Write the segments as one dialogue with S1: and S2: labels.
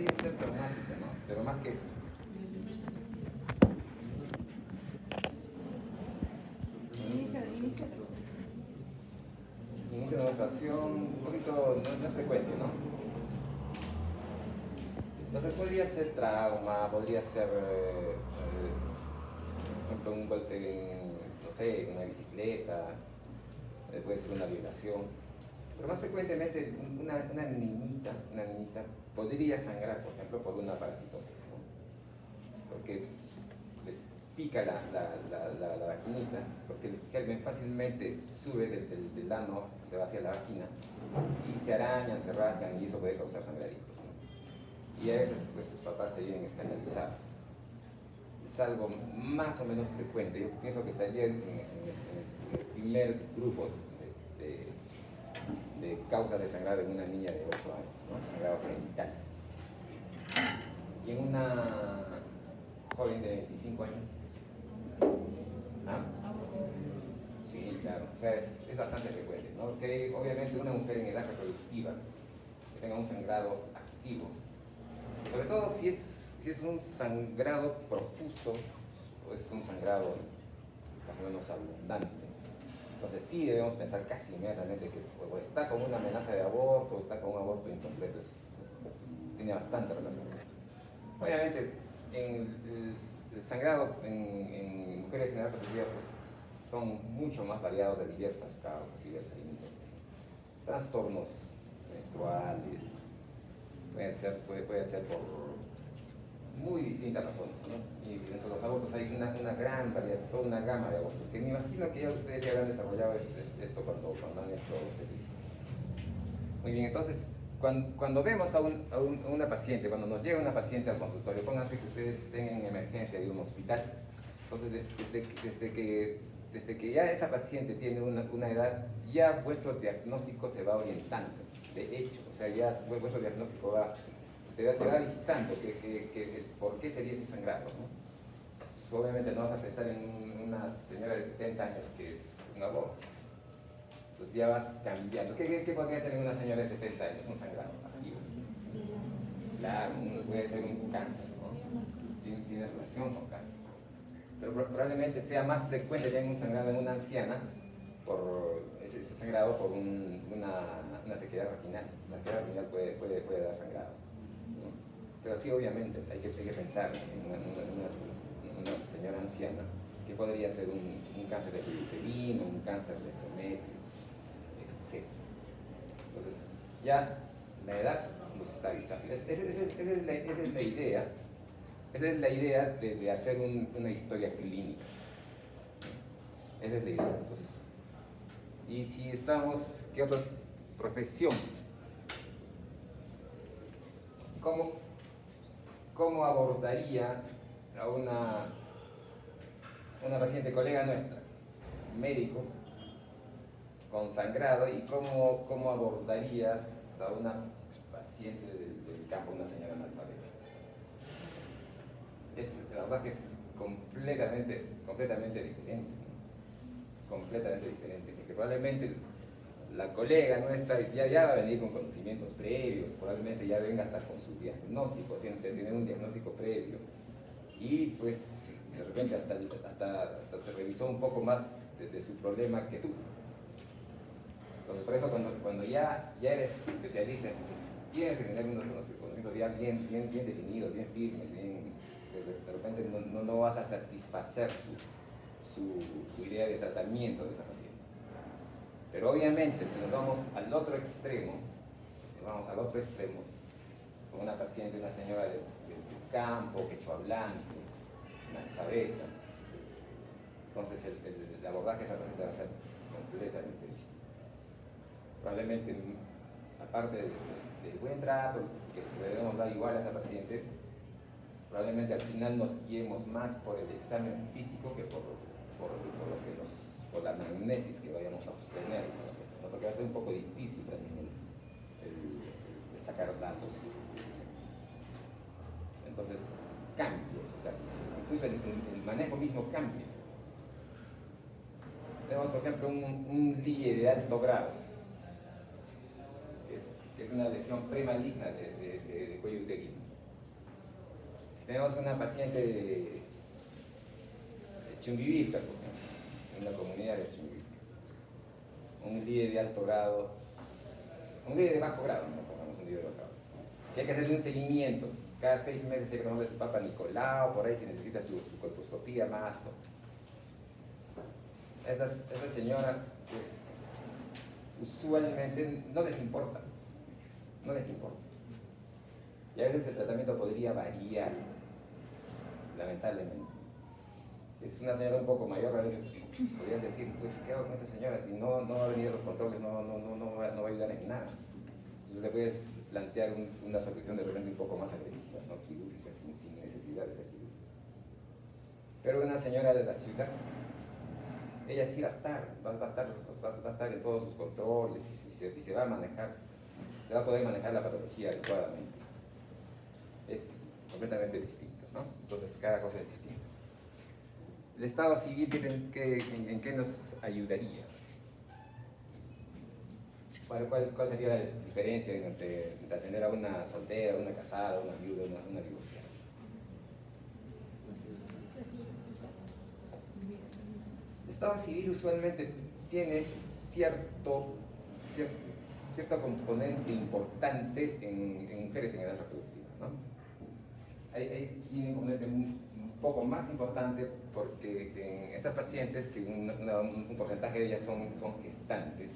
S1: podría ser traumática, ¿no? Pero más que eso. Inicio de menstruación, un poquito, no es frecuente, ¿no? Entonces podría ser trauma, podría ser, por ejemplo, un golpe en, no sé, en una bicicleta, puede ser una violación. Pero más frecuentemente una niñita podría sangrar, por ejemplo, por una parasitosis, ¿no? Porque les pica la vaginita, porque el germen fácilmente sube del ano, se va hacia la vagina, y se arañan, se rasgan, y eso puede causar sangraditos, ¿no? Y a veces pues, sus papás se vienen escandalizados. Es algo más o menos frecuente. Yo pienso que estaría en el primer grupo de causas de sangrado en una niña de 8 años, ¿no? Sangrado genital. Y en una joven de 25 años. ¿Ah? Sí, claro. O sea, es bastante frecuente, ¿no? Que obviamente una mujer en edad reproductiva que tenga un sangrado activo, sobre todo si es un sangrado profuso o es un sangrado más o menos abundante. Entonces sí debemos pensar casi inmediatamente que o está con una amenaza de aborto o está con un aborto incompleto. Tiene bastante relación con eso. Obviamente, el sangrado en mujeres en edad reproductiva pues, son mucho más variados de diversas causas, diversas índoles. Trastornos menstruales, puede ser por muy distintas razones, ¿no? Y dentro de los abortos hay una gran variedad, toda una gama de abortos, que me imagino que ya ustedes ya han desarrollado esto cuando han hecho servicio. Muy bien, entonces, cuando vemos a una paciente, cuando nos llega una paciente al consultorio, pónganse que ustedes estén en emergencia de un hospital, entonces desde que ya esa paciente tiene una edad, ya vuestro diagnóstico se va orientando, de hecho, o sea, ya vuestro diagnóstico te va avisando por qué sería ese sangrado, ¿no? Obviamente no vas a pensar en una señora de 70 años que es un aborto. Entonces ya vas cambiando. ¿Qué podría ser en una señora de 70 años? Un sangrado activo. Claro, puede ser un cáncer, ¿no? Tiene relación con cáncer. Pero probablemente sea más frecuente ya en un sangrado en una anciana, por ese sangrado por una sequedad vaginal. La sequedad vaginal puede dar sangrado, ¿no? Pero sí, obviamente, hay que pensar en una señora anciana que podría ser un cáncer de cuello uterino, un cáncer de endometrio, etc. Entonces, ya la edad nos está avisando. Esa es la idea. Esa es la idea de hacer una historia clínica. Esa es la idea. Entonces, y si estamos, ¿qué otra profesión? ¿Cómo abordaría a una paciente colega nuestra, médico, con sangrado, y cómo abordarías a una paciente del campo, una señora analfabeta? La verdad que es completamente diferente, ¿no? Completamente diferente, porque probablemente la colega nuestra ya va a venir con conocimientos previos, probablemente ya venga hasta con su diagnóstico, tener un diagnóstico previo, y pues de repente hasta se revisó un poco más de su problema que tú. Entonces por eso cuando ya eres especialista, entonces tienes que tener unos conocimientos ya bien definidos, bien firmes, de repente no vas a satisfacer su idea de tratamiento de esa paciente. Pero obviamente, si nos vamos al otro extremo, con una paciente, una señora del campo, quechohablante, analfabeta, entonces el abordaje de esa paciente va a ser completamente distinto. Probablemente, aparte del buen trato que debemos dar igual a esa paciente, probablemente al final nos guiemos más por el examen físico que por la anamnesis que vayamos a obtener, ¿no? Porque va a ser un poco difícil también el sacar datos. Entonces, cambia eso, incluso el manejo mismo cambia. Tenemos, por ejemplo, un LIE de alto grado, que es una lesión premaligna de cuello uterino. tenemos una paciente de Chumbivilca, por ejemplo, en la comunidad de Chumbivilca, un líder de alto grado, un líder de bajo grado, no pongamos un líder de bajo grado, que hay que hacerle un seguimiento, cada 6 meses hay que tomarle su Papa Nicolau, por ahí si necesita su colposcopía más, ¿no? Esta señora, pues, usualmente no les importa, no les importa. Y a veces el tratamiento podría variar, lamentablemente. Si es una señora un poco mayor, a veces podrías decir, pues, ¿qué hago con esta señora? Si no va a venir a los controles, no va a ayudar en nada. Entonces le puedes plantear una solución de repente un poco más agresiva, no quirúrgica, sin necesidad de ser quirúrgica. Pero una señora de la ciudad, ella sí va a estar en todos sus controles y se va a manejar, se va a poder manejar la patología adecuadamente. Es completamente distinto, ¿no? Entonces cada cosa es distinta. ¿El estado civil en qué nos ayudaría? ¿Cuál sería la diferencia entre atender a una soltera, una casada, una viuda, una divorciada? El estado civil usualmente tiene cierto componente importante en mujeres en edad reproductiva, ¿no? Hay un componente un poco más importante porque en estas pacientes, que un porcentaje de ellas son gestantes,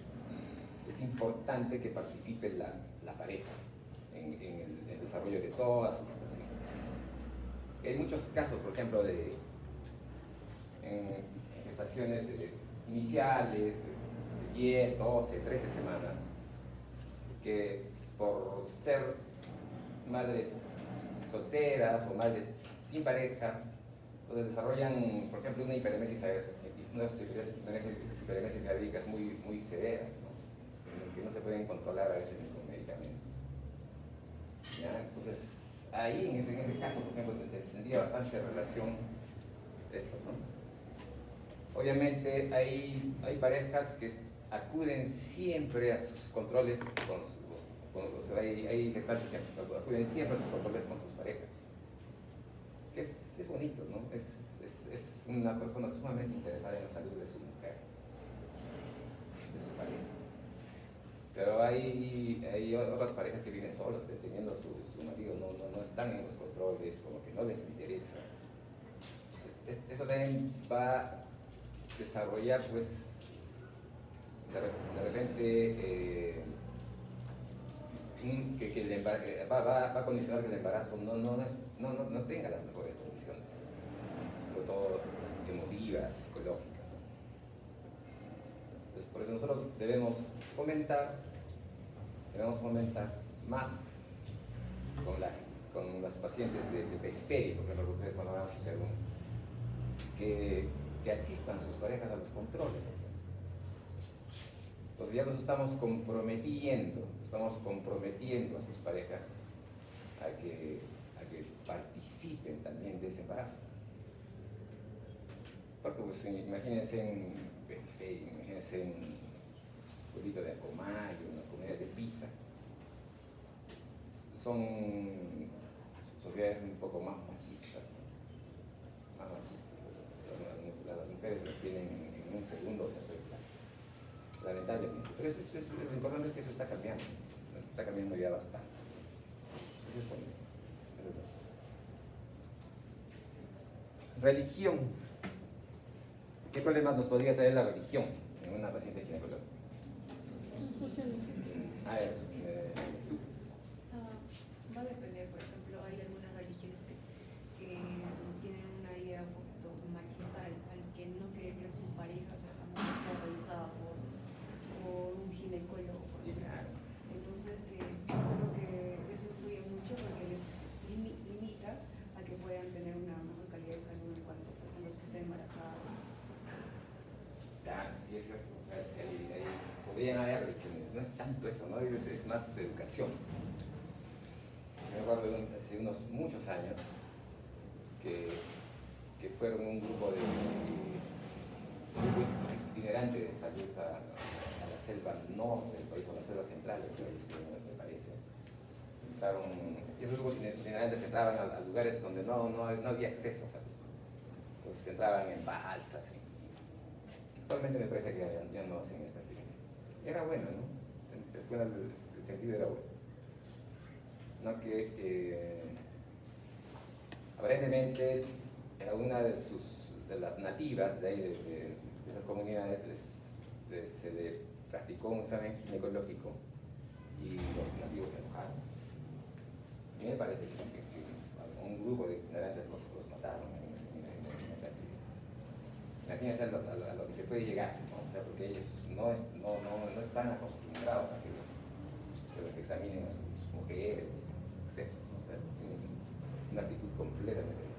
S1: es importante que participe la pareja en el desarrollo de toda su gestación. Hay muchos casos, por ejemplo, de gestaciones iniciales de 10, 12, 13 semanas, que por ser madres solteras o madres sin pareja, entonces desarrollan, por ejemplo, unas hiperemesis diarreicas muy severas, ¿no? Que no se pueden controlar a veces ni con medicamentos. ¿Ya? Entonces, ahí en ese caso, por ejemplo, tendría bastante relación esto, ¿no? Obviamente hay parejas que acuden siempre a sus controles hay gestantes que acuden siempre a sus controles con sus parejas. Es bonito, ¿no? Es una persona sumamente interesada en la salud de su mujer, de su pareja. Pero hay otras parejas que viven solas, teniendo su marido, no están en los controles, como que no les interesa. Entonces, eso también va a desarrollar, pues, de repente, va a condicionar que el embarazo no tenga las mejores condiciones, sobre todo emotivas, psicológicas. Entonces, por eso nosotros debemos fomentar más con las pacientes de periferia, por ejemplo, ustedes cuando hagan sus segundos, que asistan a sus parejas a los controles. Entonces ya nos estamos comprometiendo a sus parejas a que participen también de ese embarazo. Porque pues, imagínense en periferia, imagínense en un pueblito de Acomayo, en las comunidades de Pisa, son sociedades un poco más machistas, ¿no? Más machistas. Las mujeres las tienen en un segundo o tercer plano, lamentablemente. Pero lo importante es que eso está cambiando ya bastante. Eso es bonito. Religión. ¿Qué problemas nos podría traer la religión en una paciente ginecológica? A ver, tú.
S2: Va a depender, por ejemplo, hay algunas religiones que tienen una idea un poquito machista al que no cree que su pareja sea revisada por un ginecólogo, por ejemplo. Entonces, creo que eso influye mucho porque les limita a que puedan tener una mejor calidad de salud en cuanto, por ejemplo, si está embarazada.
S1: Claro, sí es cierto. Podrían haber religiones, no es tanto eso, ¿no? Es más educación. Me acuerdo hace muchos años que fueron un grupo itinerante de salud a la selva norte del país, o a la selva central del país, me parece. esos grupos itinerantes entraban a lugares donde no había acceso, o sea, entonces entraban en balsas. Actualmente me parece que ya no hacen esta actividad. Era bueno, ¿no? El sentido era bueno. ¿No? Que aparentemente una de las nativas de ahí, de esas comunidades, se le practicó un examen ginecológico y los nativos se enojaron. A mí me parece que un grupo de ignorantes los mataron en esta actividad. Imagínense a lo que se puede llegar, ¿no? O sea, porque ellos no están acostumbrados a que los examinen a sus mujeres, etc. Tienen una actitud completamente diferente.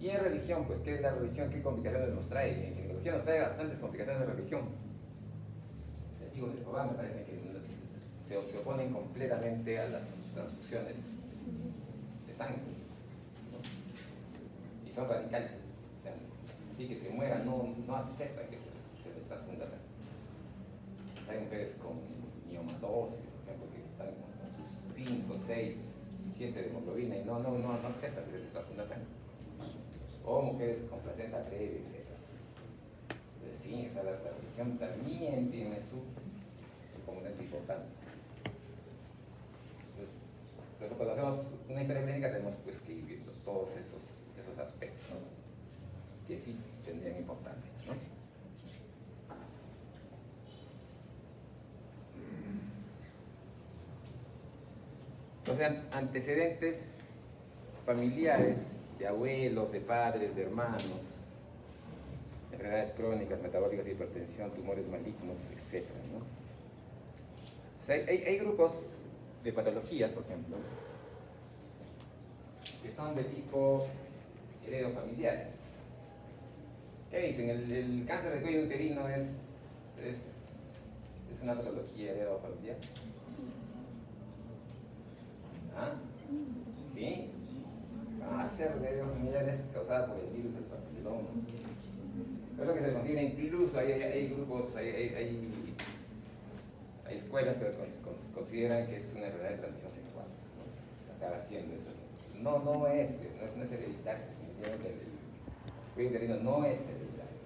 S1: Y en religión, pues, ¿qué es la religión? ¿Qué complicaciones nos trae? En ginecología nos trae bastantes complicaciones de religión. Testigos de Jehová me parece que se oponen completamente a las transfusiones de sangre, ¿no? Y son radicales, o sea, así que se mueran, no aceptan que se les transfunda sangre. O sea, hay mujeres con miomatosis, por ejemplo, que están con sus 5, 6, 7 de hemoglobina y no aceptan que se les transfunda sangre. O mujeres con placenta breve, etc. Entonces, sí, o sea, la religión también tiene su componente importante. Entonces, por eso cuando hacemos una historia clínica tenemos pues que ir viendo todos esos aspectos que sí tendrían importancia, ¿no? Entonces, antecedentes familiares de abuelos, de padres, de hermanos, enfermedades crónicas, metabólicas, hipertensión, tumores malignos, etc., ¿no? O sea, hay grupos de patologías, por ejemplo, que son de tipo heredofamiliares. ¿Qué dicen? El cáncer de cuello uterino es una patología heredofamiliar. ¿Ah? ¿Sí? Cáncer de heredofamiliar es causada por el virus del papiloma. Por eso que se considera incluso, hay grupos, hay escuelas que consideran que es una enfermedad de transmisión sexual, ¿no? Acaba siendo eso. No es hereditario. El cuello uterino no es hereditario.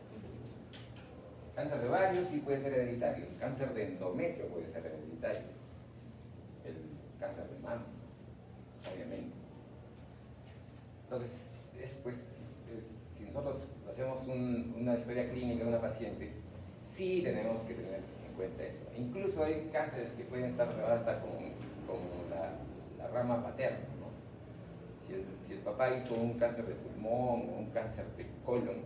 S1: Cáncer de ovario sí puede ser hereditario. El cáncer de endometrio puede ser hereditario. El cáncer de mama, obviamente. Entonces, si nosotros hacemos una historia clínica de una paciente, sí tenemos que tener en cuenta eso. Incluso hay cánceres que pueden estar relacionados hasta con la rama paterna, ¿no? Si el papá hizo un cáncer de pulmón o un cáncer de colon,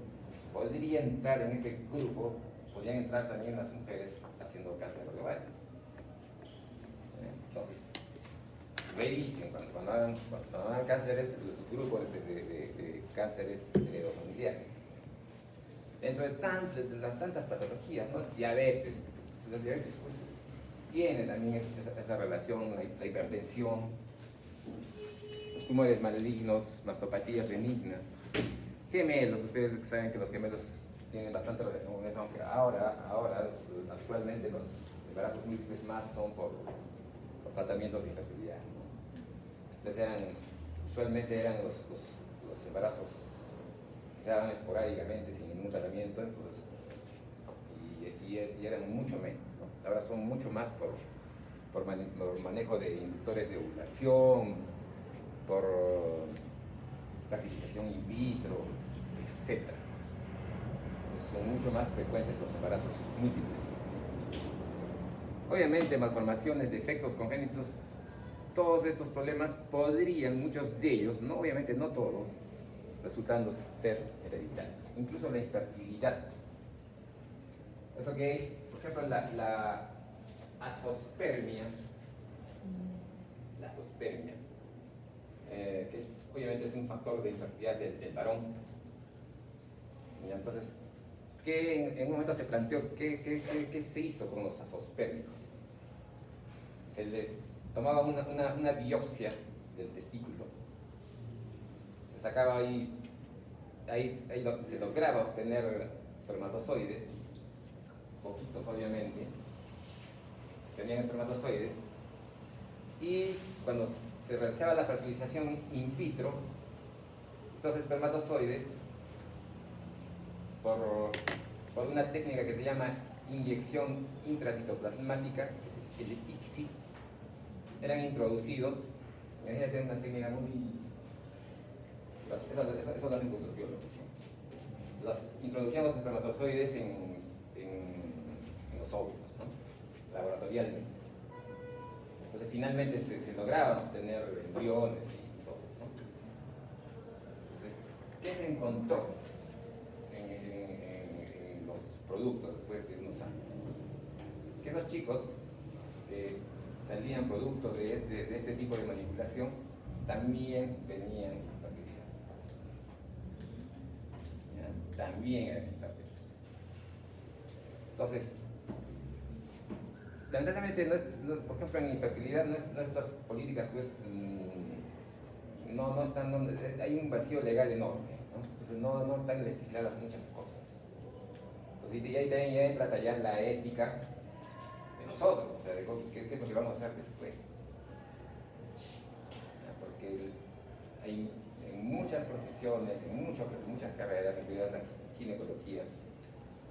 S1: podría entrar en ese grupo, podrían entrar también las mujeres haciendo cáncer de ovario. Entonces, revisen cuando hagan cánceres, los grupos de cánceres heredofamiliares. Dentro de las tantas patologías, ¿no? Diabetes, la diabetes pues tiene también esa relación, la hipertensión, los tumores malignos, mastopatías benignas, gemelos, ustedes saben que los gemelos tienen bastante relación con eso, aunque ahora actualmente los embarazos múltiples más son por tratamientos de infertilidad, ¿no? Entonces usualmente eran los embarazos que se daban esporádicamente sin ningún tratamiento, entonces, y eran mucho menos, ¿no? Ahora son mucho más por manejo de inductores de ovulación, por fertilización in vitro, etc. Entonces son mucho más frecuentes los embarazos múltiples. Obviamente, malformaciones, defectos congénitos, todos estos problemas podrían, muchos de ellos, no, obviamente no todos, resultando ser hereditarios. Incluso la infertilidad. Eso que, por ejemplo, la azospermia, que obviamente es un factor de infertilidad del varón. Y entonces, en un momento se planteó qué se hizo con los azospérmicos. Se les tomaba una biopsia del testículo, se sacaba ahí se lograba obtener espermatozoides, poquitos obviamente, se tenían espermatozoides, Y cuando se realizaba la fertilización in vitro, estos espermatozoides, por una técnica que se llama inyección intracitoplasmática, el ICSI, eran introducidos. Imagínense, una técnica muy... Eso lo hacen con los biólogos, ¿no? Introducían los espermatozoides en los óvulos, ¿no? Laboratorialmente. Entonces finalmente se lograban obtener embriones y todo, ¿no? Entonces, ¿qué se encontró en los productos después de unos años? Que esos chicos que salían producto de este tipo de manipulación también tenían infertilidad. ¿Ya? También eran infértiles. Entonces, lamentablemente, por ejemplo, en infertilidad nuestras políticas pues no están, hay un vacío legal enorme, ¿no? Entonces no están legisladas muchas cosas. Entonces, y ahí también ya entra ya la ética de nosotros, o sea, de qué es lo que vamos a hacer después. Porque hay en muchas profesiones, en muchas carreras, incluidas la ginecología,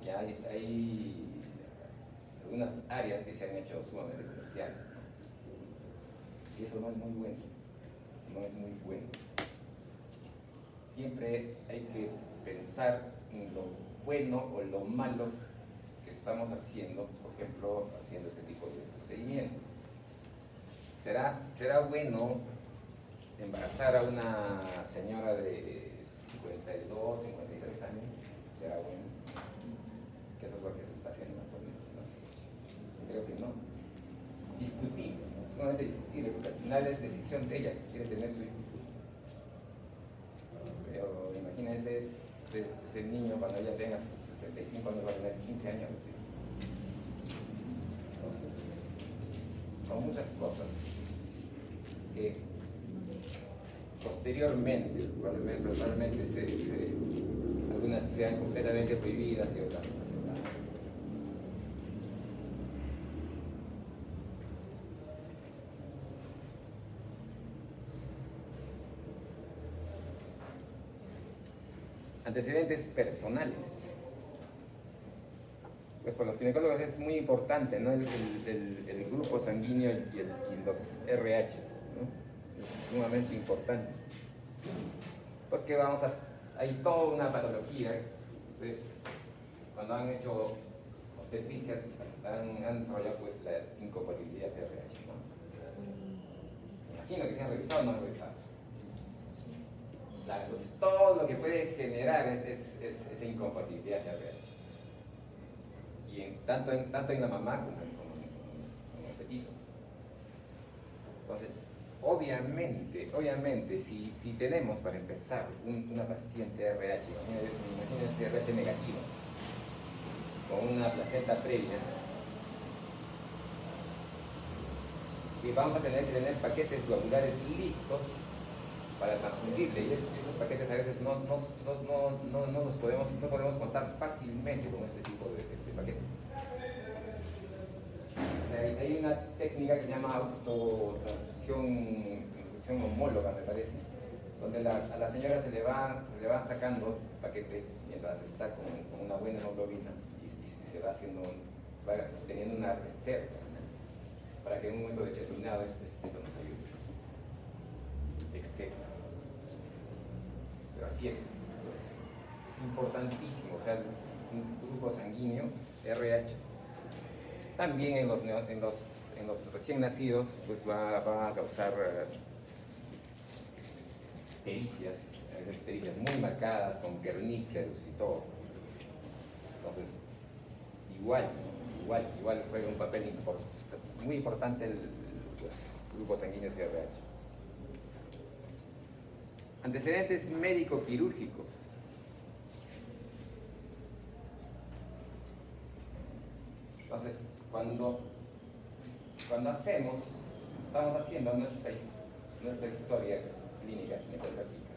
S1: ya hay algunas áreas que se han hecho sumamente comerciales, ¿no? Y eso no es muy bueno, no es muy bueno. Siempre hay que pensar en lo bueno o lo malo que estamos haciendo, por ejemplo, haciendo este tipo de procedimientos. ¿Será bueno embarazar a una señora de 52, 53 años? ¿Será bueno? Que eso es lo que se está haciendo actualmente, ¿no? Creo que no. Discutible, ¿no? Sumamente discutible, porque al final es decisión de ella que quiere tener su hijo. Pero imagínense ese niño cuando ella tenga sus 65 años, va a tener 15 años. ¿Sí? Entonces, son muchas cosas que posteriormente, probablemente algunas sean completamente prohibidas y otras aceptadas. Antecedentes personales. Pues para los ginecólogos es muy importante, ¿no? el grupo sanguíneo y los RHs, ¿no? Es sumamente importante. Porque hay toda una patología, pues, cuando han hecho obstetricia, han desarrollado pues la incompatibilidad de RH, ¿no? Me imagino que se han revisado o no han revisado. Entonces, todo lo que puede generar es esa incompatibilidad de RH. Y tanto en la mamá como en los fetitos. Entonces, obviamente si tenemos para empezar una paciente RH, imagínense RH negativa, con una placenta previa, y vamos a tener que tener paquetes globulares listos para transfundirle, y esos paquetes a veces no podemos contar fácilmente con este tipo de paquetes. O sea, hay una técnica que se llama autotransfusión homóloga, me parece, donde a la señora se le va sacando paquetes mientras está con una buena hemoglobina y se va teniendo una reserva, ¿no? Para que en un momento determinado esto nos ayude, etc. Pero así es. Entonces, es importantísimo, o sea, un grupo sanguíneo, RH, también en los recién nacidos, pues va a causar pericias, a veces pericias muy marcadas, con kernígeros y todo. Entonces, igual juega un papel muy importante los grupos sanguíneos de RH. Antecedentes médico-quirúrgicos. Entonces, cuando estamos haciendo nuestra historia clínica ginecológica,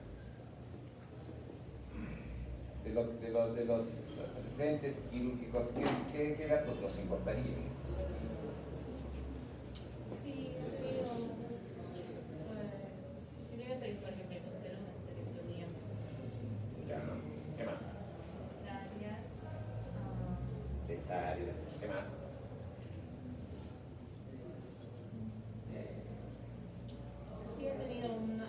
S1: de los antecedentes quirúrgicos, ¿qué datos nos importarían?
S2: Sí, sufrido
S3: porque me contaron una esterectomía.
S1: Ya, ¿no? ¿Qué más?
S3: Cesárea,
S1: Cesáreas. ¿Qué más?
S3: sí he tenido un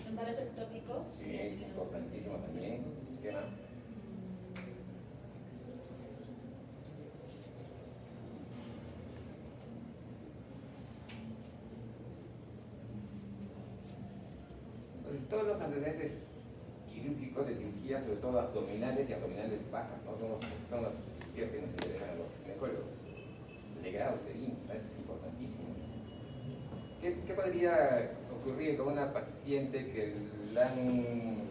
S3: embarazo ectópico.
S1: Sí, es importantísimo también. ¿Qué más? Entonces, todos los antecedentes quirúrgicos de cirugía, sobre todo abdominales y abdominales bajas, ¿no? Son las cirugías que nos interesan a los ginecólogos. El legrado uterino, eso es importantísimo. ¿Qué podría ocurrir con una paciente que la han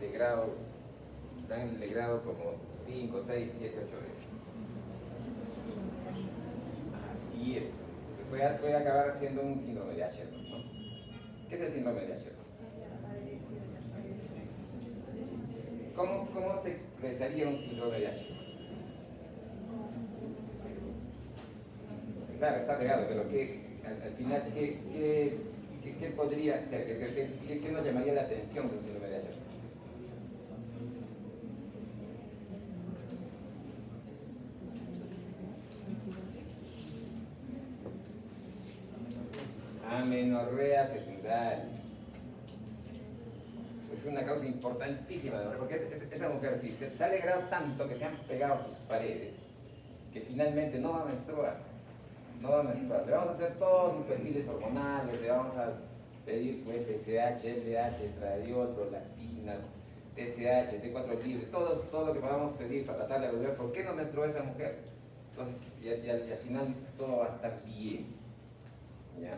S1: legrado como 5, 6, 7, 8 veces? Así es. Puede acabar siendo un síndrome de Asherman, ¿no? ¿Qué es el síndrome de Asherman? ¿Cómo se expresaría un síndrome de Asherman? Claro, está pegado, pero al final, ¿qué podría ser? ¿Qué nos llamaría la atención de un síndrome de Asherman? Amenorrea secundaria. Es una causa importantísima, ¿no? Porque esa mujer sí se ha alegrado tanto que se han pegado sus paredes que finalmente no va a menstruar. No va a menstruar. Le vamos a hacer todos sus perfiles hormonales, le vamos a pedir su FSH, LH, estradiol, prolactina, TSH, T4 libre, todo lo que podamos pedir para tratar de averiguar por qué no menstruó esa mujer. Entonces, y al final todo va a estar bien. ¿Ya?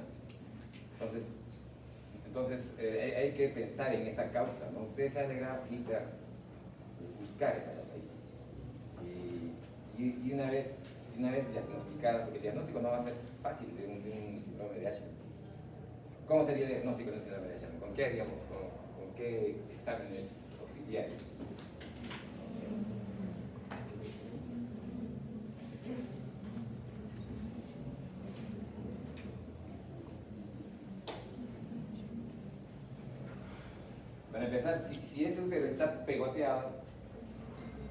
S1: Entonces hay que pensar en esa causa, ¿no? Ustedes se han alegrado, sí, claro, buscar esa causa ahí. Y una vez diagnosticada, porque el diagnóstico no va a ser fácil de un síndrome de Asherman. ¿Cómo sería el diagnóstico de un síndrome de Asherman? ¿Con qué haríamos? ¿Con qué exámenes auxiliares? Para empezar, si ese útero está pegoteado,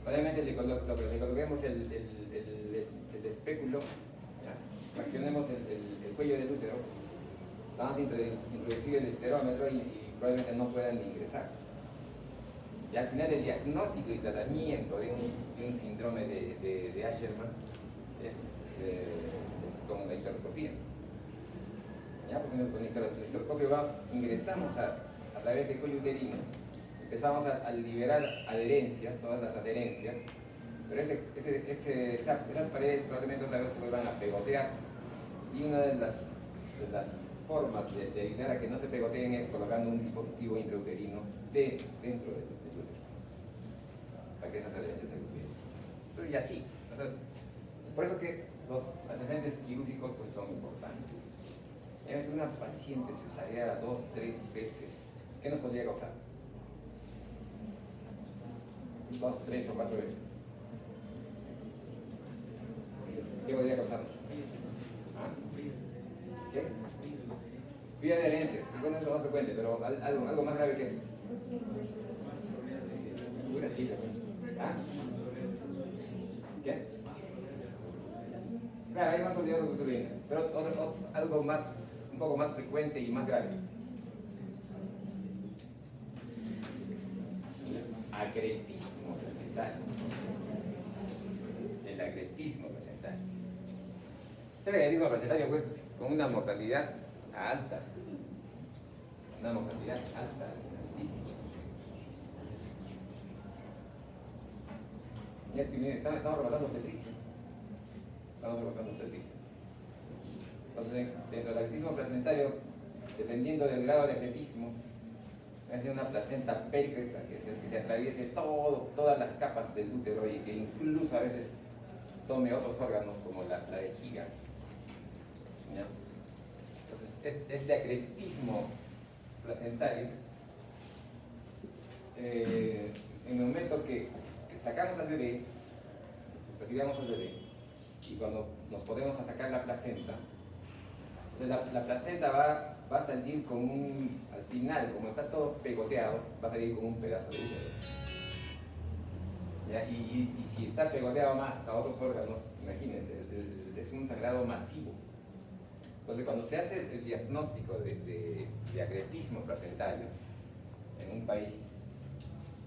S1: obviamente le coloquemos el espéculo, ¿ya? Accionemos el cuello del útero, vamos a introducir el esterómetro y probablemente no puedan ingresar. Y al final el diagnóstico y tratamiento de un síndrome de Asherman es con la histeroscopía. ¿Ya? Porque con el histeroscopio ingresamos a través del cuello uterino, empezamos a liberar adherencias, todas las adherencias, pero esas paredes probablemente otra vez se vuelvan a pegotear, y una de las formas de ayudar a que no se pegoteen es colocando un dispositivo intrauterino dentro del útero, para que esas adherencias se recuperen. Entonces, y así. Es por eso que los antecedentes quirúrgicos pues, son importantes. Una paciente cesareada 2, 3 veces, ¿qué nos podría causar? 2, 3 o 4 veces. ¿Qué podría causarnos? ¿Ah? ¿Qué? Vía de herencias. Bueno, eso es más frecuente, pero algo más grave que eso. Pura sí, ¿ah? ¿Qué? Claro, hay más contenido de uterina, pero algo más, un poco más frecuente y más grave. Acretismo placental. El acretismo placental. El acretismo placental pues con una mortalidad alta. Una mortalidad alta, altísima. Y es que estamos rebasando obstetricia. Entonces, dentro del acretismo placentario, dependiendo del grado de acretismo, es una placenta péricreta que se atraviese todas las capas del útero y que incluso a veces tome otros órganos como la vejiga. ¿Ya? Entonces, este acretismo placentario, en el momento que sacamos al bebé, retiramos al bebé, y cuando nos podemos a sacar la placenta, entonces la placenta va va a salir con al final, como está todo pegoteado, va a salir con un pedazo de hígado. ¿Ya? Y si está pegoteado más a otros órganos, imagínense, es un sangrado masivo. Entonces, cuando se hace el diagnóstico de agriepismo placentario en un país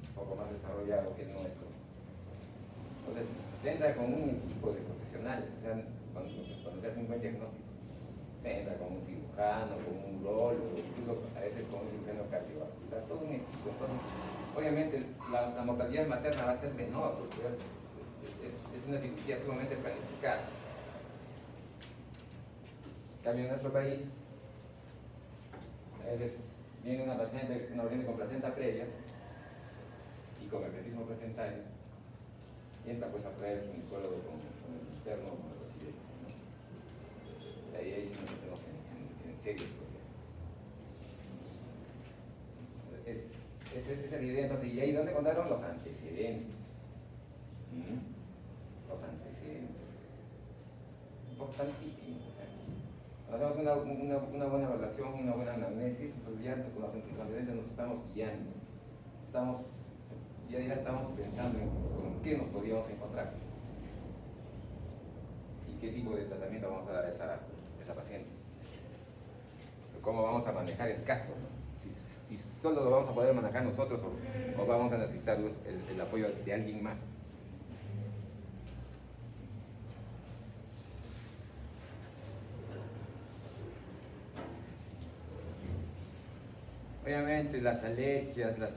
S1: un poco más desarrollado que el nuestro, entonces se entra con un equipo de profesionales, o sea, cuando se hace un buen diagnóstico, se entra con un cirujano, con un urólogo, incluso a veces con un cirujano cardiovascular, todo un equipo. Entonces, obviamente la mortalidad materna va a ser menor, porque es una cirugía sumamente planificada. En cambio, en nuestro país, a veces viene una paciente con placenta previa y con agriepismo placentario, y entra pues a traer el ginecólogo con el interno, con el residente, ¿no? Ahí sí nos metemos en serios problemas. Es evidente, entonces, ¿y ahí dónde contaron los antecedentes? Los antecedentes. Importantísimo. Cuando hacemos una buena evaluación, una buena anamnesis, entonces ya con los antecedentes nos estamos guiando. Ya estamos pensando en con qué nos podríamos encontrar y qué tipo de tratamiento vamos a dar a esa paciente. Cómo vamos a manejar el caso, ¿no? Si solo lo vamos a poder manejar nosotros o vamos a necesitar el apoyo de alguien más. Obviamente las alergias, las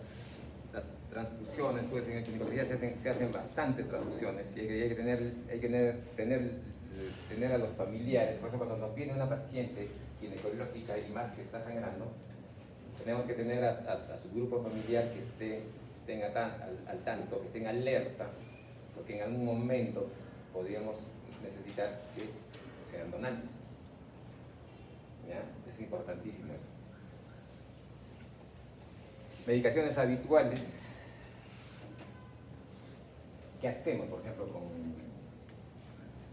S1: transfusiones, pues en ginecología se hacen bastantes transfusiones y hay que tener a los familiares. Por ejemplo, cuando nos viene una paciente ginecológica y más que está sangrando, tenemos que tener a su grupo familiar que estén al tanto, que estén alerta, porque en algún momento podríamos necesitar que sean donantes. ¿Ya? Es importantísimo eso. Medicaciones habituales. ¿Qué hacemos, por ejemplo,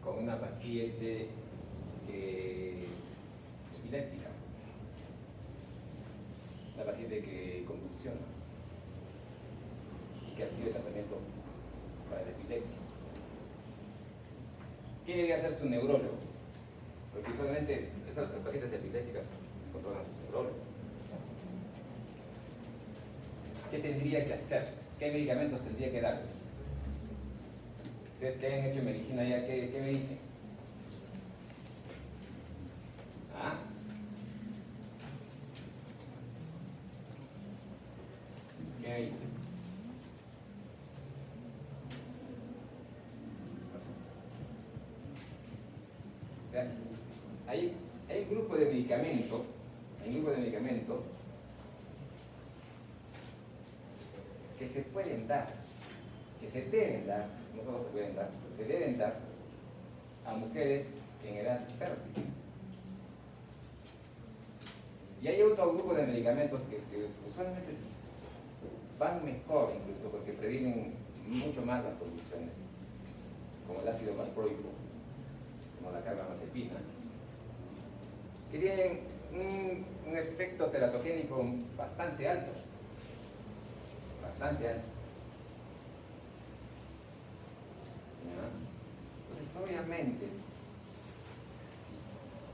S1: con una paciente que es epiléptica? Una paciente que convulsiona y que recibe tratamiento para la epilepsia. ¿Qué debería hacer su neurólogo? Porque usualmente esas pacientes epilépticas descontrolan a sus neurólogos. ¿Qué tendría que hacer? ¿Qué medicamentos tendría que dar? Ustedes que hayan hecho medicina ya, ¿qué me dicen? ¿Ah? ¿Qué me dicen? O sea, hay un grupo de medicamentos, que se pueden dar, que se deben dar, no solo se pueden dar, se deben dar a mujeres en edad fértil. Y hay otro grupo de medicamentos que usualmente van mejor incluso porque previenen mucho más las convulsiones, como el ácido valproico, como la carbamazepina, que tienen un efecto teratogénico bastante alto. Entonces, obviamente,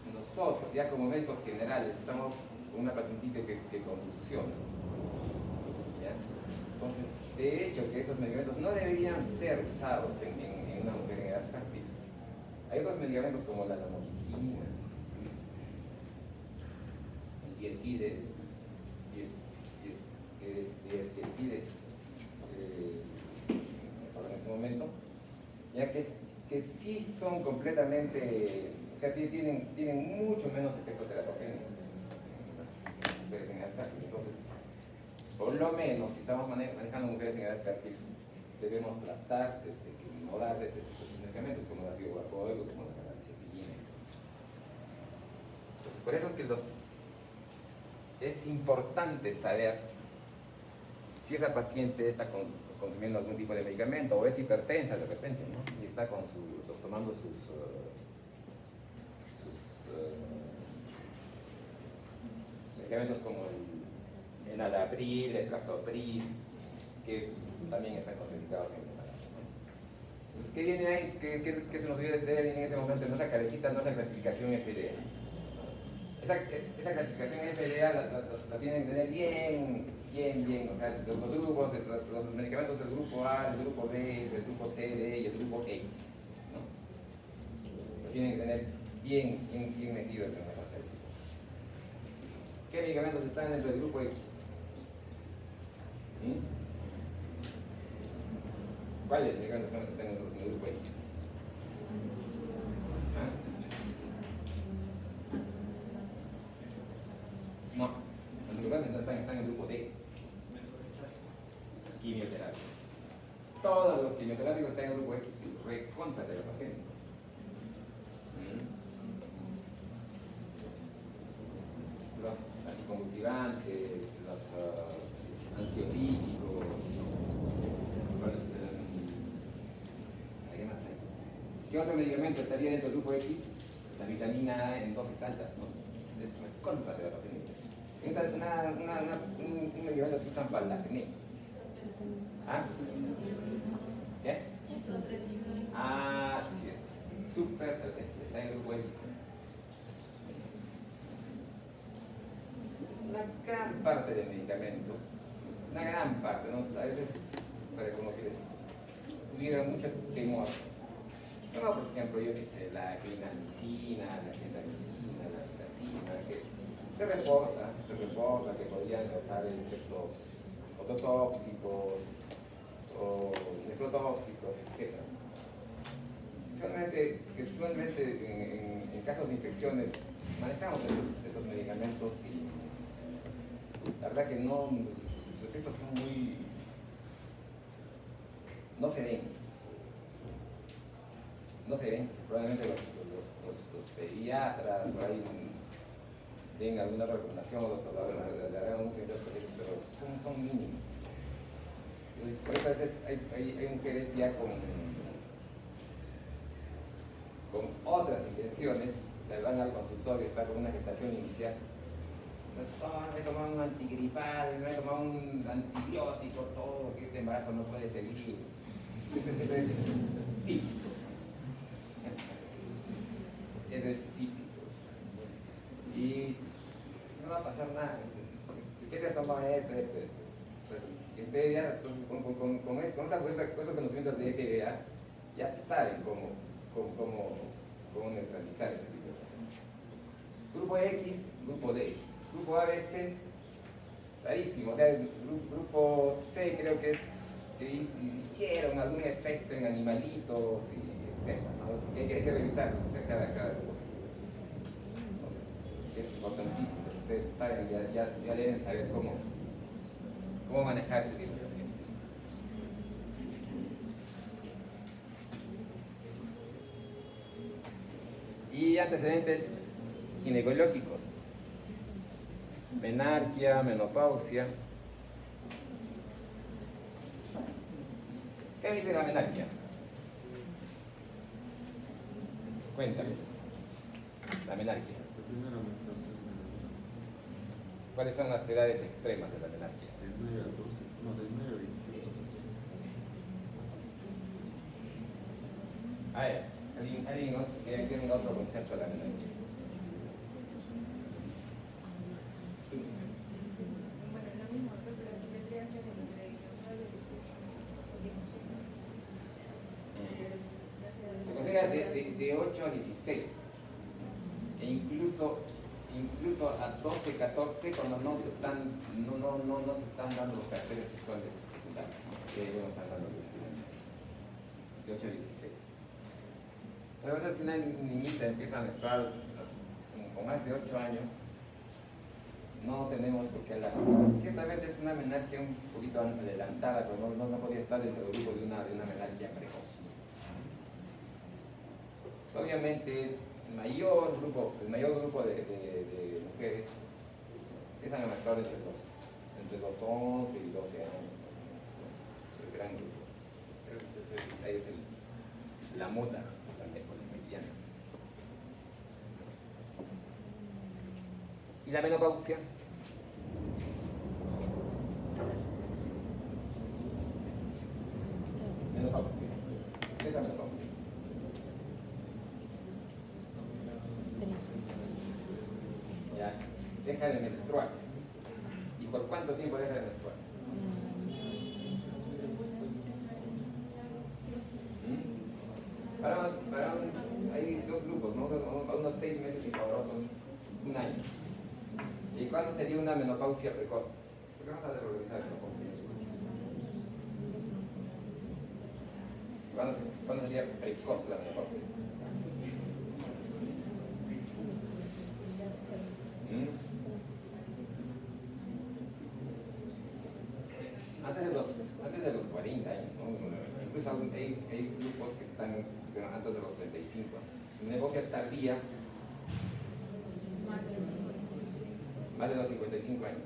S1: si nosotros, ya como médicos generales, estamos con una pacientita que convulsiona, ¿ya? Entonces, de hecho, que esos medicamentos no deberían ser usados en una mujer en edad fértil. Hay otros medicamentos como la lamotrigina, el dietilde, en este momento, ya que sí son completamente, o sea, tienen mucho menos efectos teratogénicos en las mujeres en edad fértil. Entonces, por lo menos, si estamos manejando mujeres en edad fértil, debemos tratar de no darles estos medicamentos como el ácido valproico, como la carbamazepina. Entonces, por eso que es importante saber si esa paciente está consumiendo algún tipo de medicamento o es hipertensa de repente, ¿no? Y está tomando medicamentos como el enalapril, el captopril, que también están contraindicados en el embarazo, ¿no? Entonces, ¿qué viene ahí? ¿Qué se nos olvida de tener en ese momento? Nuestra cabecita, nuestra clasificación FDA. Esa clasificación FDA la tienen que tener bien, o sea, los grupos, los medicamentos del grupo A, del grupo B, del grupo C, D y el grupo X, ¿no? Lo tienen que tener bien metido en la parte de ¿qué medicamentos están dentro del grupo X? ¿Sí? ¿Cuáles medicamentos están en el grupo X? ¿Ah? No, los medicamentos no están en el grupo D. Quimioterapia. Todos los quimioterápicos están en el grupo X, recontra teratogénicos. Los anticonvulsivantes, los ansiolíticos, ¿qué más hay? ¿Qué otro medicamento estaría dentro del grupo X? La vitamina A en dosis altas, ¿no? Es recontra teratogénico. Un medicamento que usan para la acné. ¿Ah? ¿Qué? Ah, sí, es súper, está en el grupo X. Una gran parte de medicamentos, una gran parte, ¿no? A veces, como que les tuviera mucho temor. No, por ejemplo, yo qué sé, la clindamicina, la gentamicina, la vitacina, que se reporta que podrían causar efectos ototóxicos o nefrotóxicos, etc. Usualmente en casos de infecciones manejamos estos medicamentos y la verdad que no, sus efectos son muy... no se ven, probablemente los pediatras por ahí den alguna recomendación o le harán unos proyectos, pero son mínimos. Por eso a veces hay mujeres ya con otras intenciones, le van al consultorio, está con una gestación inicial. Me he tomado un antigripal, me he tomado un antibiótico, todo, que este embarazo no puede seguir. Eso es típico. Eso es típico. Y no va a pasar nada. ¿Qué te has tomado esto? Pues, ustedes ya, con estos conocimientos de FDA, ya saben cómo neutralizar ese tipo de pacientes. Grupo X, grupo D. Grupo ABC, rarísimo. O sea, el grupo C creo que hicieron algún efecto en animalitos y etc. ¿No? Hay que revisar cada grupo. Entonces, es importantísimo. Ustedes saben, ya deben saber cómo manejar ese tipo de pacientes. Y antecedentes ginecológicos: menarquia, menopausia. ¿Qué dice la menarquia? Cuéntame. La menarquia. ¿Cuáles son las edades extremas de la menarquia?
S4: Del 9 al 12, no, del 9 al 21.
S1: A ver, alguien que tiene otro concepto de la menarquia.
S2: Bueno, lo mismo, pero vendría a ser entre los 9 y 18 o 16.
S1: Se considera de 8 a 16 e incluso a 12, 14 cuando no se están dando los caracteres sexuales secundarios, que no están dando de 8 a 16. Pero a veces si una niñita empieza a menstruar con más de 8 años, no tenemos por qué hablar. Ciertamente es una menarquia un poquito adelantada, pero no podría estar dentro del grupo de una menarquia precoz. Obviamente el mayor grupo de mujeres empiezan a menstruar entre los 11 y 12 años, el gran grupo. Ahí es la moda también con la mediana. ¿Y la menopausia? la menopausia? Ya, deja de menstruar. ¿Y por cuánto tiempo deja de menstruar? Hay dos grupos, ¿no? Unos 6 meses y para otros un año. ¿Y cuándo sería una menopausia precoz? ¿Por qué vamos a revisar menopausia? ¿Cuándo sería precoz la menopausia? Antes de los 40 años, ¿no? Incluso hay grupos que están antes de los 35 años. Menopausia tardía, más de los 55 años.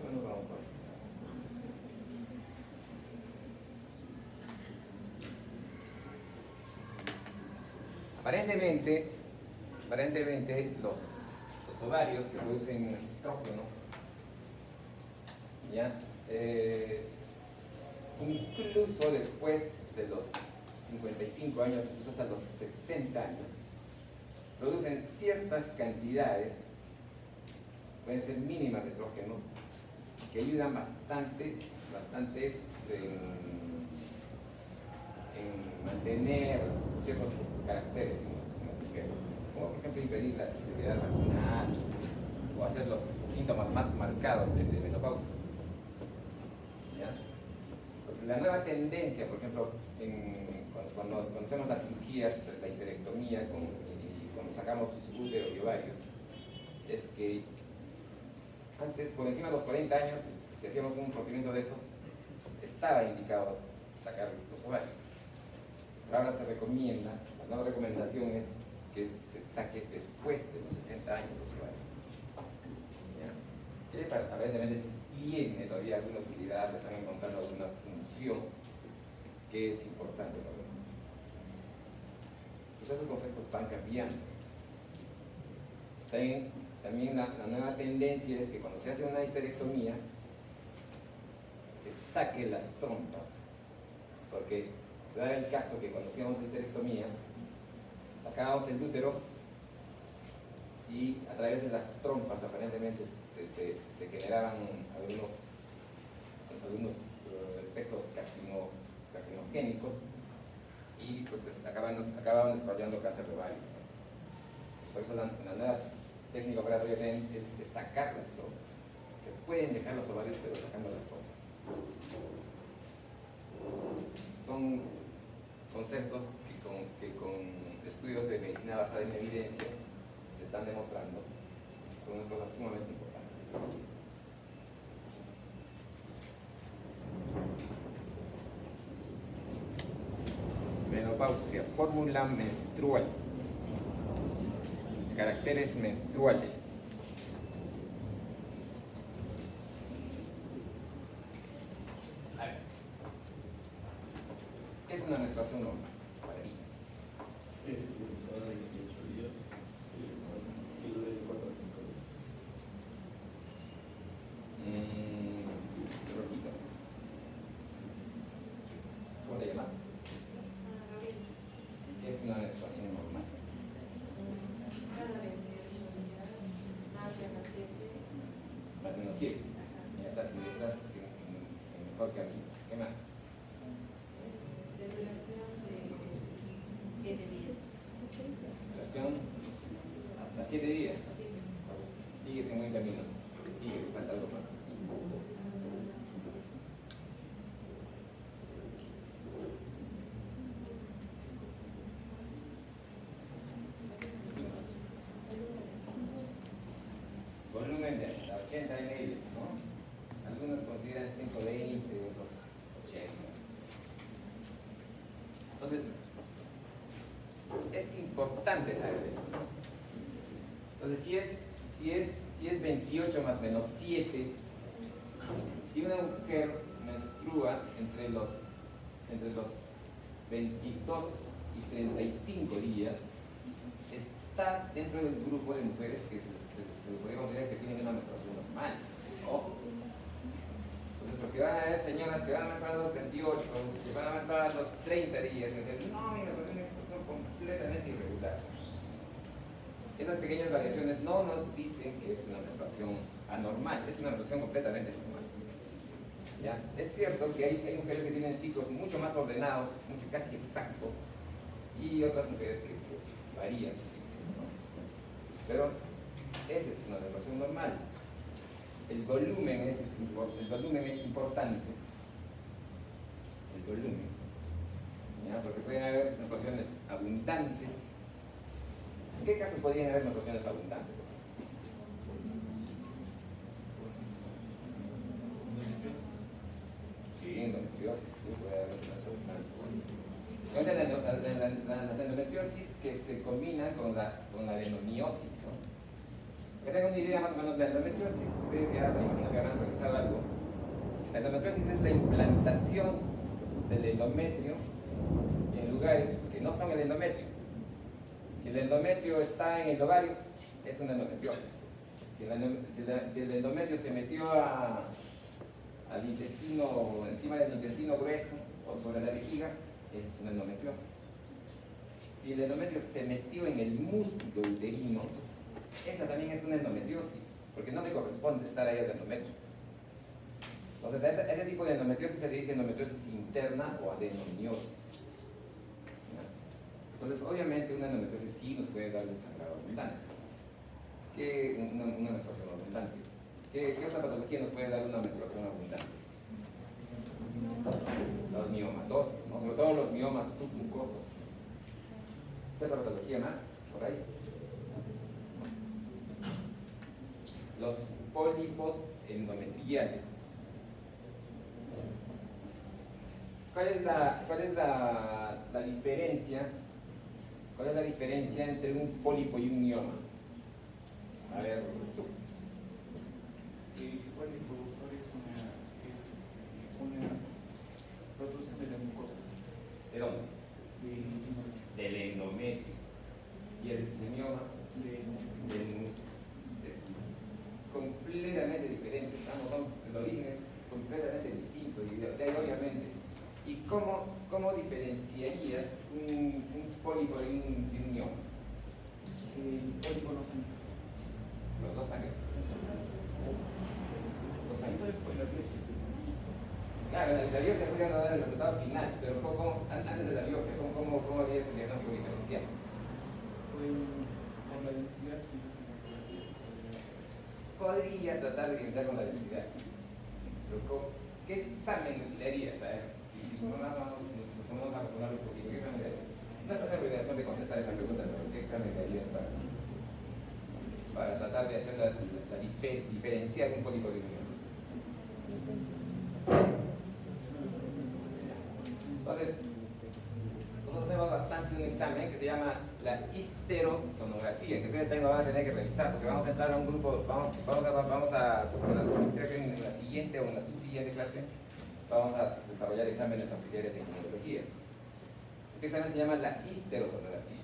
S1: Bueno, vamos por ahí. Aparentemente los ovarios que producen estrógeno, ¿ya? Incluso después de los 55 años, incluso hasta los 60 años, producen ciertas cantidades, pueden ser mínimas de estrógenos, que ayudan bastante en mantener ciertos caracteres en las mujeres, como por ejemplo impedir la sensibilidad vaginal o hacer los síntomas más marcados de menopausia. ¿Ya? La nueva tendencia, por ejemplo, cuando hacemos las cirugías, la histerectomía, y cuando sacamos útero y ovarios, es que antes, por encima de los 40 años, si hacíamos un procedimiento de esos, estaba indicado sacar los ovarios. Pero ahora se recomienda, la nueva recomendación es que se saque después de los 60 años los ovarios. ¿Ya? Que aparentemente tiene todavía alguna utilidad, le están encontrando alguna función que es importante todavía. Pues esos conceptos van cambiando. También la nueva tendencia es que cuando se hace una histerectomía, se saque las trompas, porque se da el caso que cuando hacíamos la histerectomía, sacábamos el útero y a través de las trompas aparentemente se generaban algunos efectos carcinogénicos y pues, acababan desarrollando cáncer de ovario. Por eso la nueva técnica operatoria es sacar las trompas. Se pueden dejar los ovarios, pero sacando las trompas. Son conceptos que con estudios de medicina basada en evidencias se están demostrando con unas cosas sumamente importantes. Menopausia, fórmula menstrual, caracteres menstruales. A ver, ¿qué es una menstruación normal? Para mí.
S4: Sí, cada 28 días y de 4 a 5 días.
S1: Rojito. ¿Cómo te llamas? ¿Qué es una menstruación normal?
S2: Cada 28 días, más de las 7.
S1: Más o menos 7. Ya estás mejor que a mí. ¿Qué más?
S2: De duración de 7 días.
S1: Duración hasta 7 días.
S2: Así.
S1: Sigues en buen camino. Sigue, te falta algo más. Volumen de 80 ml, ¿no? Algunos consideran 120, otros 80. Entonces, es importante saber eso, ¿no? Entonces, si es 28 más menos 7, si una mujer menstrua entre los 22 y 35 días, está dentro del grupo de mujeres que se podría considerar que tienen una menstruación normal, ¿no? Entonces, porque van a haber señoras que van a menstruar a los 28, que van a menstruar a los 30, 30 días, y decir, no, mi menstruación es completamente irregular. Esas pequeñas variaciones no nos dicen que es una menstruación anormal, es una menstruación completamente normal. ¿Ya? Es cierto que hay mujeres que tienen ciclos mucho más ordenados, casi exactos, y otras mujeres que pues, varían su ciclo, ¿no? Pero esa es una menstruación normal. El volumen es importante. El volumen. ¿Ya? Porque pueden haber menstruaciones abundantes. ¿En qué casos podrían haber menstruaciones abundantes? Sí, endometriosis, sí, puede haber menstruaciones abundantes. Las endometriosis que se combinan con la adenomiosis, ¿no? Que tengan una idea más o menos de la endometriosis, ustedes ya me imagino que habrán revisado algo. La endometriosis es la implantación del endometrio en lugares que no son el endometrio. Si el endometrio está en el ovario, es una endometriosis. Pues. Si el endometrio se metió al intestino, encima del intestino grueso o sobre la vejiga, esa es una endometriosis. Si el endometrio se metió en el músculo uterino, esa también es una endometriosis, porque no le corresponde estar ahí al endometrio. Entonces, a ese tipo de endometriosis se le dice endometriosis interna o adenomiosis. Entonces, obviamente, una endometriosis sí nos puede dar un sangrado abundante. Una menstruación abundante. ¿Qué otra patología nos puede dar una menstruación abundante? Los miomatosis, ¿no? Sobre todo los miomas submucosos. ¿Qué otra patología más por ahí? Los pólipos endometriales. ¿Cuál es la diferencia? ¿Cuál es la diferencia entre un pólipo y un mioma? A ver.
S5: El pólipo, doctor, es una producción de la mucosa.
S1: ¿De dónde?
S5: De
S1: Del endometrio. ¿Y el mioma? Del músculo. Es completamente diferente. El origen es completamente distinto y de ahí obviamente. ¿Y cómo diferenciarías un pólipo de un mioma?
S5: el pólipo no sangra.
S1: Los dos sangran. Los sangran. Claro, la biopsia puede dar el resultado final, pero antes de la biopsia, ¿cómo harías el diagnóstico diferencial?
S5: Con la densidad, quizás en la
S1: Podrías tratar de identificar con la densidad. Pero ¿qué examen le harías a él? Si nos ponemos a razonar un poquito, ¿qué examen le harías? No estás en obligación de contestar esa pregunta, pero ¿qué examen le harías para tratar de hacer diferenciar un pólipo de un mioma? Entonces, nosotros hacemos bastante un examen que se llama la histerosonografía, que ustedes también van a tener que revisar, porque vamos a entrar a un grupo, creo que en la siguiente o en la subsiguiente clase, vamos a desarrollar exámenes auxiliares en ginecología. Este examen se llama la histerosonografía.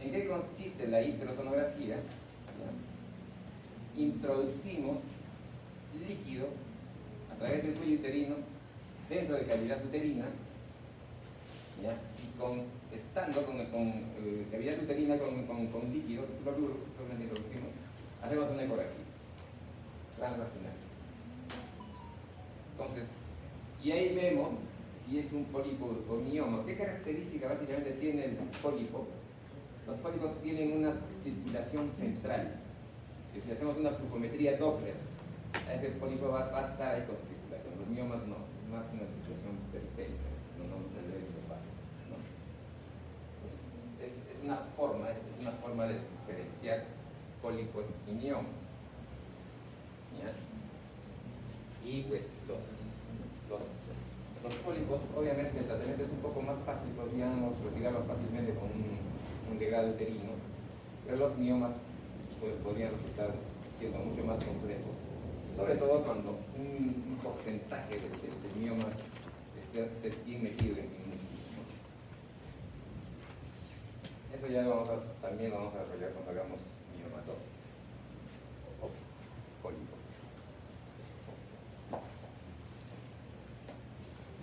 S1: ¿En qué consiste la histerosonografía? Introducimos líquido a través del cuello uterino dentro de cavidad uterina, ¿ya? Y estando con cavidad uterina con líquido, cloruro, que introducimos, hacemos una ecografía transvaginal. Entonces, y ahí vemos si es un pólipo o mioma. ¿Qué característica básicamente tiene el pólipo? Los pólipos tienen una circulación central, que si hacemos una flujometría Doppler, a ese pólipo va a estar ahí con su circulación. Los miomas no, es más una circulación periférica, no se ve en los vasos, ¿no? Pues es una forma de diferenciar pólipo y mioma. ¿Ya? Y pues los pólipos, obviamente el tratamiento es un poco más fácil, podríamos retirarlos fácilmente con un legado uterino, pero los miomas podrían resultar siendo mucho más complejos, sobre todo cuando un porcentaje de miomas esté bien metido en un músculo, ¿no? Eso ya también lo vamos a desarrollar cuando hagamos miomatosis o pólipos.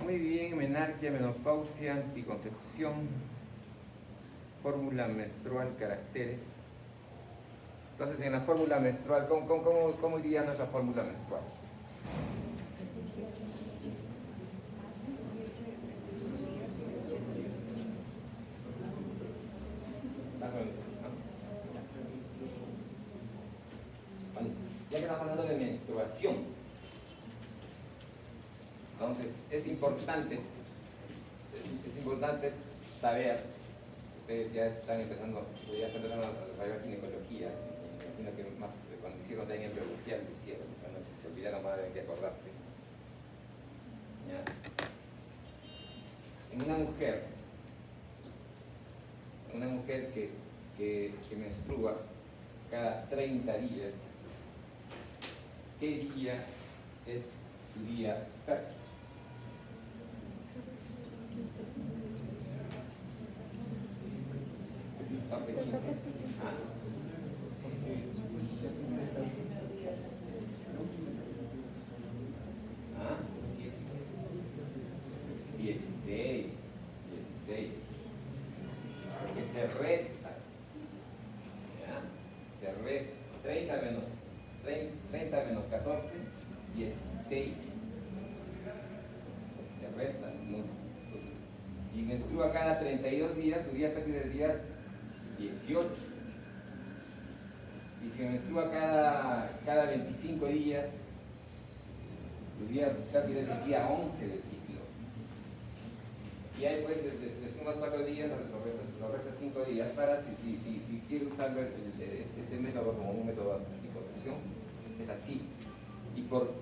S1: Muy Muy bien, menarquia, menopausia, anticoncepción, fórmula menstrual, caracteres. Entonces, en la fórmula menstrual, ¿cómo iría nuestra fórmula menstrual? Ya que estamos hablando de menstruación, entonces es importante saber, ustedes ya están empezando a desarrollar ginecología, imagino que más cuando hicieron también embriología lo hicieron, cuando se olvidaron más deben que acordarse. ¿Ya? En una mujer que menstrua cada 30 días, ¿qué día es su día fértil? Entonces, 15. ¿Ah? 16. Porque se resta. ¿Ya? Se resta. 30 menos 14, 16. Se resta. Entonces, si menstrua cada 32 días, su día fértil es el día 18. Y si menstrua cada 25 días, su día fértil es el día 11 del ciclo. Y ahí pues le sumas 4 días, lo restas 5 días para si quiere usar este método como un método de anticoncepción, es así. ¿Y por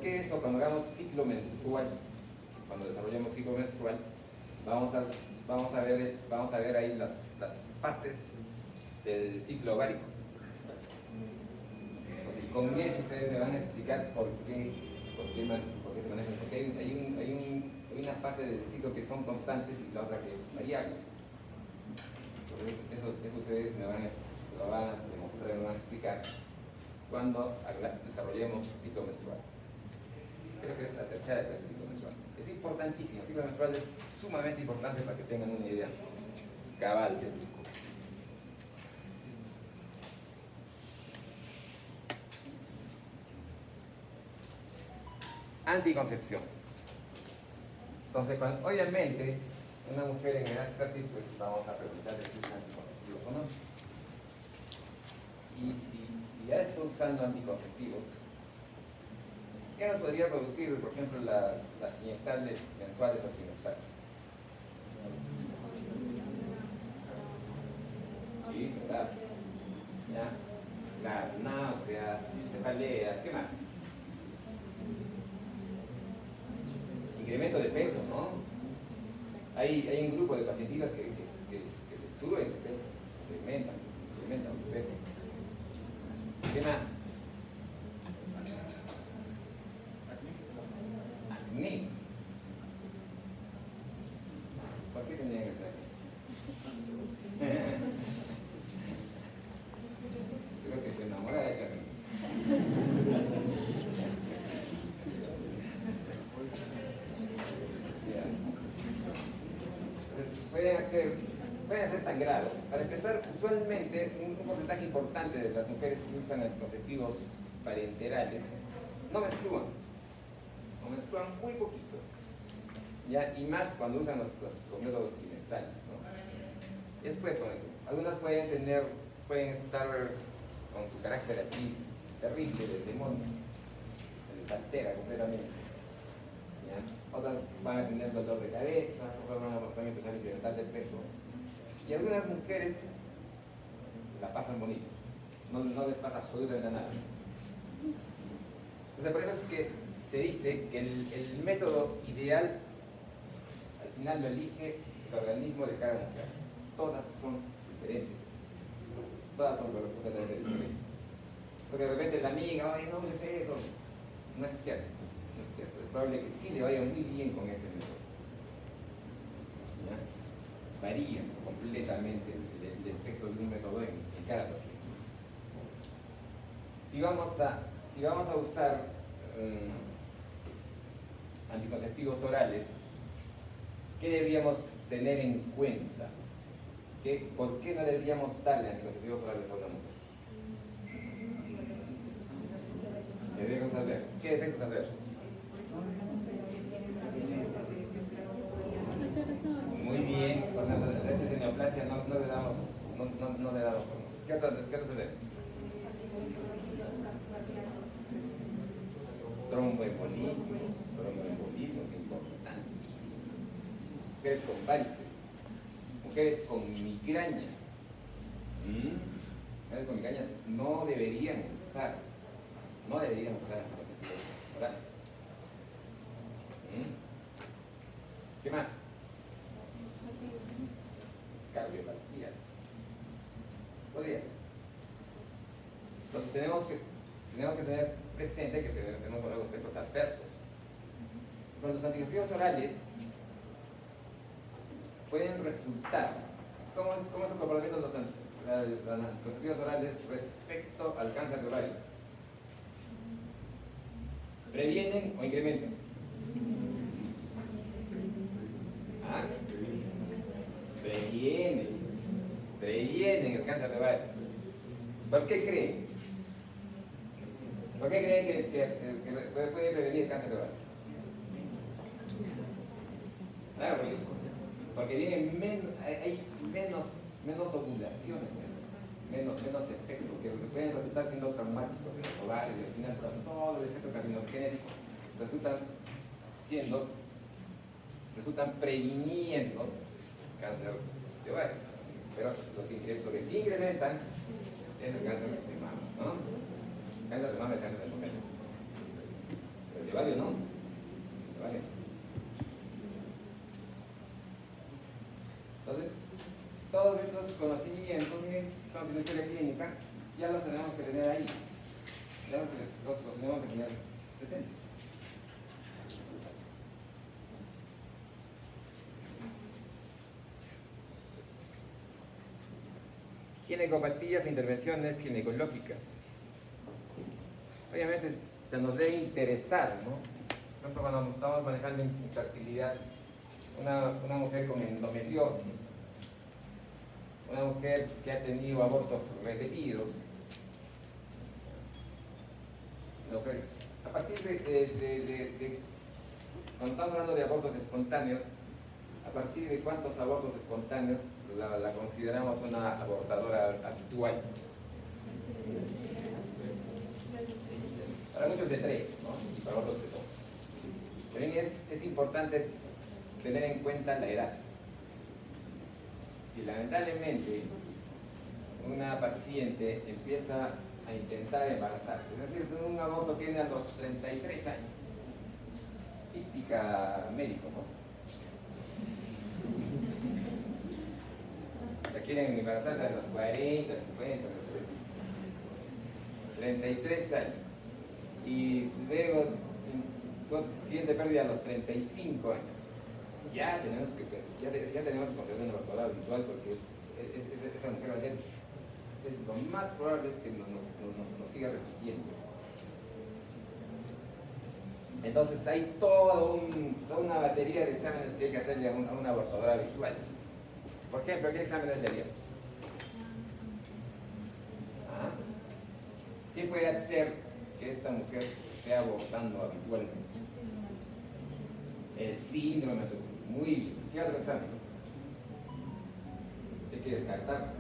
S1: qué eso? Cuando hagamos ciclo menstrual, cuando desarrollamos ciclo menstrual, vamos a ver ahí las fases del ciclo ovárico. Entonces, y con eso ustedes me van a explicar por qué se manejan, porque hay una fase del ciclo que son constantes y la otra que es variable. Entonces, eso ustedes lo van a demostrar, me van a explicar cuando desarrollemos ciclo menstrual. Creo que es la tercera clase de ciclo menstrual. Es importantísimo, el ciclo menstrual es sumamente importante para que tengan una idea cabal del curso. Anticoncepción. Entonces, obviamente, una mujer en edad fértil, pues vamos a preguntarle si usa anticonceptivos o no. Y si ya está usando anticonceptivos, ¿qué nos podría producir, por ejemplo, las inyectables mensuales o trimestrales? Sí, ¿verdad? ¿Ya? Claro, náuseas, cefaleas, ¿qué más? Incremento de peso, ¿no? Hay un grupo de pacientitas que se suben de peso, incrementan su peso. ¿Qué más? Acné. ¿Por qué tendrían que estar aquí? Creo que se enamora de Carmen. Pueden ser sangrados. Para empezar, usualmente un porcentaje importante de las mujeres que usan anticonceptivos parenterales no menstruan muy poquito, ¿ya? Y más cuando usan los métodos trimestrales, ¿no? Después con eso, algunas pueden estar con su carácter así terrible del demonio, se les altera completamente, ¿ya? Otras van a tener dolor de cabeza, otras van a empezar a incrementar de peso. Y algunas mujeres la pasan bonito, no les pasa absolutamente nada. Entonces, por eso es que se dice que el método ideal al final lo elige el organismo de cada mujer. Todas son diferentes. Todas son completamente diferentes. Porque de repente la amiga, ay, no uses eso. No es cierto, no es cierto. Es probable que sí le vaya muy bien con ese método. ¿Ya? Varía completamente el efecto de un método en cada paciente. Si vamos a usar anticonceptivos orales, ¿qué deberíamos tener en cuenta? ¿Por qué no deberíamos darle anticonceptivos orales a una mujer? Efectos adversos. ¿Qué efectos adversos? Muy bien, pues antes de neoplasia no le damos fórmulas. ¿Qué otros efectos? Tromboembolismos importantísimos. Mujeres con varices, mujeres con migrañas. Mujeres con migrañas no deberían usar anticonceptivos orales. ¿Qué más? Cardiopatías. Podría ser. Entonces tenemos que tener presente que tenemos luego efectos adversos. Con los anticonceptivos orales pueden resultar, ¿cómo es el comportamiento de los anticonceptivos orales respecto al cáncer de ovario? ¿Previenen o incrementan? Previenen el cáncer de ovario. ¿Por qué creen? ¿Por qué creen que puede prevenir el cáncer de ovario? Claro, porque hay menos ovulaciones, menos efectos que pueden resultar siendo traumáticos en los ovarios, y al final todo el efecto carcinogénico resultan previniendo cáncer de ovario. Pero lo que sí incrementan es el cáncer de mama, ¿no? El cáncer de mama y el cáncer de pulmón. Pero el de ovario no. El ovario. Entonces, todos estos conocimientos, miren, estamos en la historia clínica, ya los tenemos que tener ahí. Ya los tenemos que tener presentes. Ginecopatías e intervenciones ginecológicas. Obviamente se nos debe interesar, ¿no? Por ejemplo, cuando estamos manejando infertilidad, una mujer con endometriosis, una mujer que ha tenido abortos repetidos, a partir de cuando estamos hablando de abortos espontáneos, a partir de cuántos abortos espontáneos la consideramos una abortadora habitual. Para muchos de 3, ¿no? Y para otros de 2. También es importante tener en cuenta la edad. Si lamentablemente una paciente empieza a intentar embarazarse, es decir, un aborto tiene a los 33 años, típica médico, ¿no? O sea, quieren embarazarse a los 40, 50, 33 años. Y luego, siguiente pérdida a los 35 años. Ya tenemos que considerar una abortadora habitual porque esa mujer lo más probable es que nos siga repitiendo. Entonces hay toda una batería de exámenes que hay que hacerle a una abortadora habitual. Por ejemplo, ¿qué exámenes le haríamos? ¿Qué puede hacer que esta mujer esté abortando habitualmente? El síndrome de Tucumán. Muy bien. ¿Qué otro examen? Hay que descartar.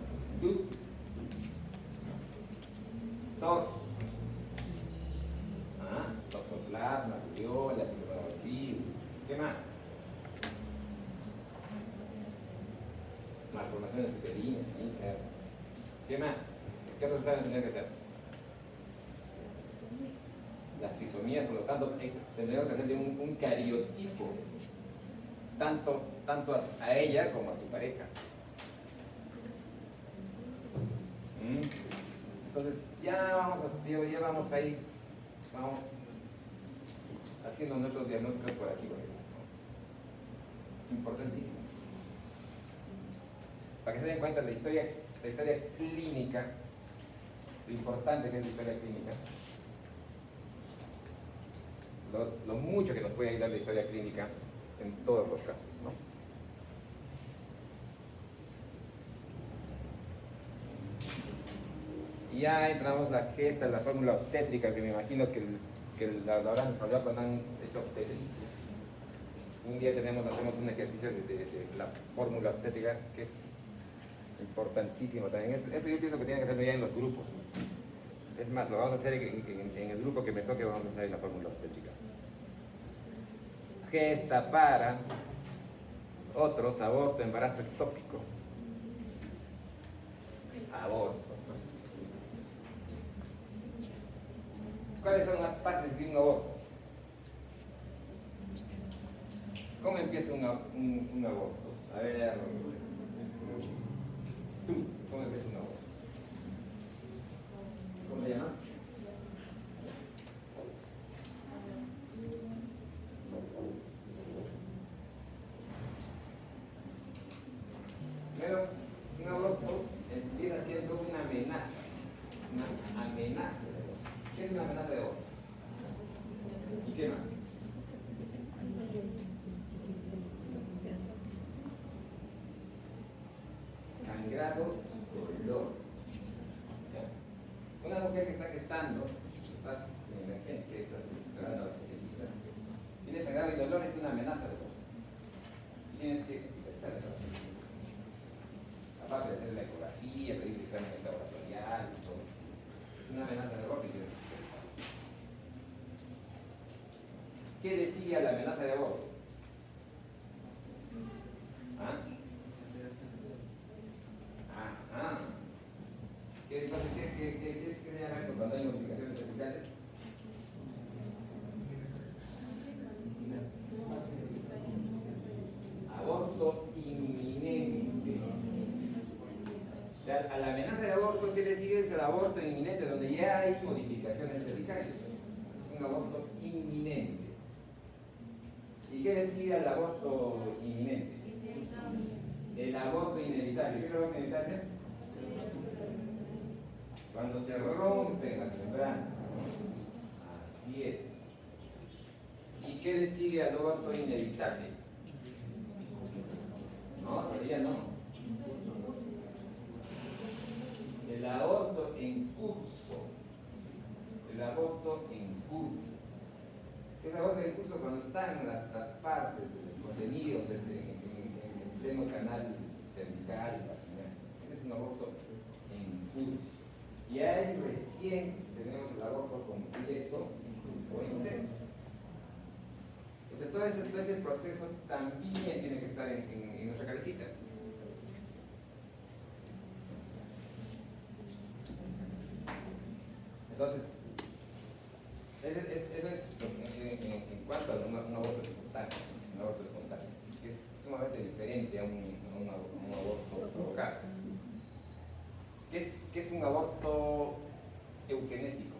S1: TOR. Toxoplasma, rubiola, citovirus. ¿Qué más? Malformaciones uterinas, sí, claro. ¿Qué más? ¿Qué otros exámenes tendrían que hacer? Las trisomías, por lo tanto, tendríamos que hacerle un cariotipo, tanto a ella como a su pareja. Entonces, ya vamos ahí, vamos haciendo nuestros diagnósticos por aquí, Es importantísimo. Para que se den cuenta la historia clínica, lo importante que es la historia clínica, lo mucho que nos puede ayudar la historia clínica en todos los casos, ¿no? Y ya entramos la gesta, la fórmula obstétrica, que me imagino que, la habrán desarrollado cuando han hecho obstetricia. Un día hacemos un ejercicio de la fórmula obstétrica, que es importantísimo también. Eso yo pienso que tiene que hacerlo ya en los grupos. Es más, lo vamos a hacer en el grupo que me toque, vamos a hacer la fórmula obstétrica. Gesta para otros, aborto, embarazo ectópico. Aborto. ¿Cuáles son las fases de un aborto? ¿Cómo empieza un aborto? A ver, tú, ¿cómo empieza un aborto? ¿Cómo te llamas? Primero, un aborto empieza siendo una amenaza. Una amenaza. ¿Qué es una amenaza de aborto? ¿Y qué más? Sangrado, dolor. ¿Ya? Una mujer que está gestando, estás en emergencia, estás esperando a que tiene sangrado y dolor, es una amenaza de aborto. Tienes que cicatrizar esa situación. Aparte de hacer la ecografía, pedir exámenes laboratoriales, todo. Es una amenaza de aborto y tienes que cicatrizar. ¿Qué le sigue a la amenaza de aborto? ¿Ah? ¿Qué se llama eso cuando hay notificaciones cervicales? Aborto inminente. O sea, a la amenaza de aborto, ¿qué le sigue? Es el aborto inminente, donde ya hay modificaciones cervicales. Es un aborto inminente. ¿Y qué le sigue al aborto inminente? El aborto inevitable. ¿Qué es el aborto inevitable? Cuando se rompen las membranas. Así es. ¿Y qué le sigue al aborto inevitable? No, todavía no. El aborto en curso. El aborto en curso. ¿Qué es el aborto en curso? Cuando están las partes de los contenidos en el pleno canal cervical. Ese es un aborto en curso. Y ahí recién tenemos el aborto completo o intento. Entonces todo ese proceso también tiene que estar en nuestra cabecita. Entonces, eso es en cuanto a un aborto espontáneo. Un aborto espontáneo, que es sumamente diferente a un aborto provocado. ¿Qué es un aborto eugenésico?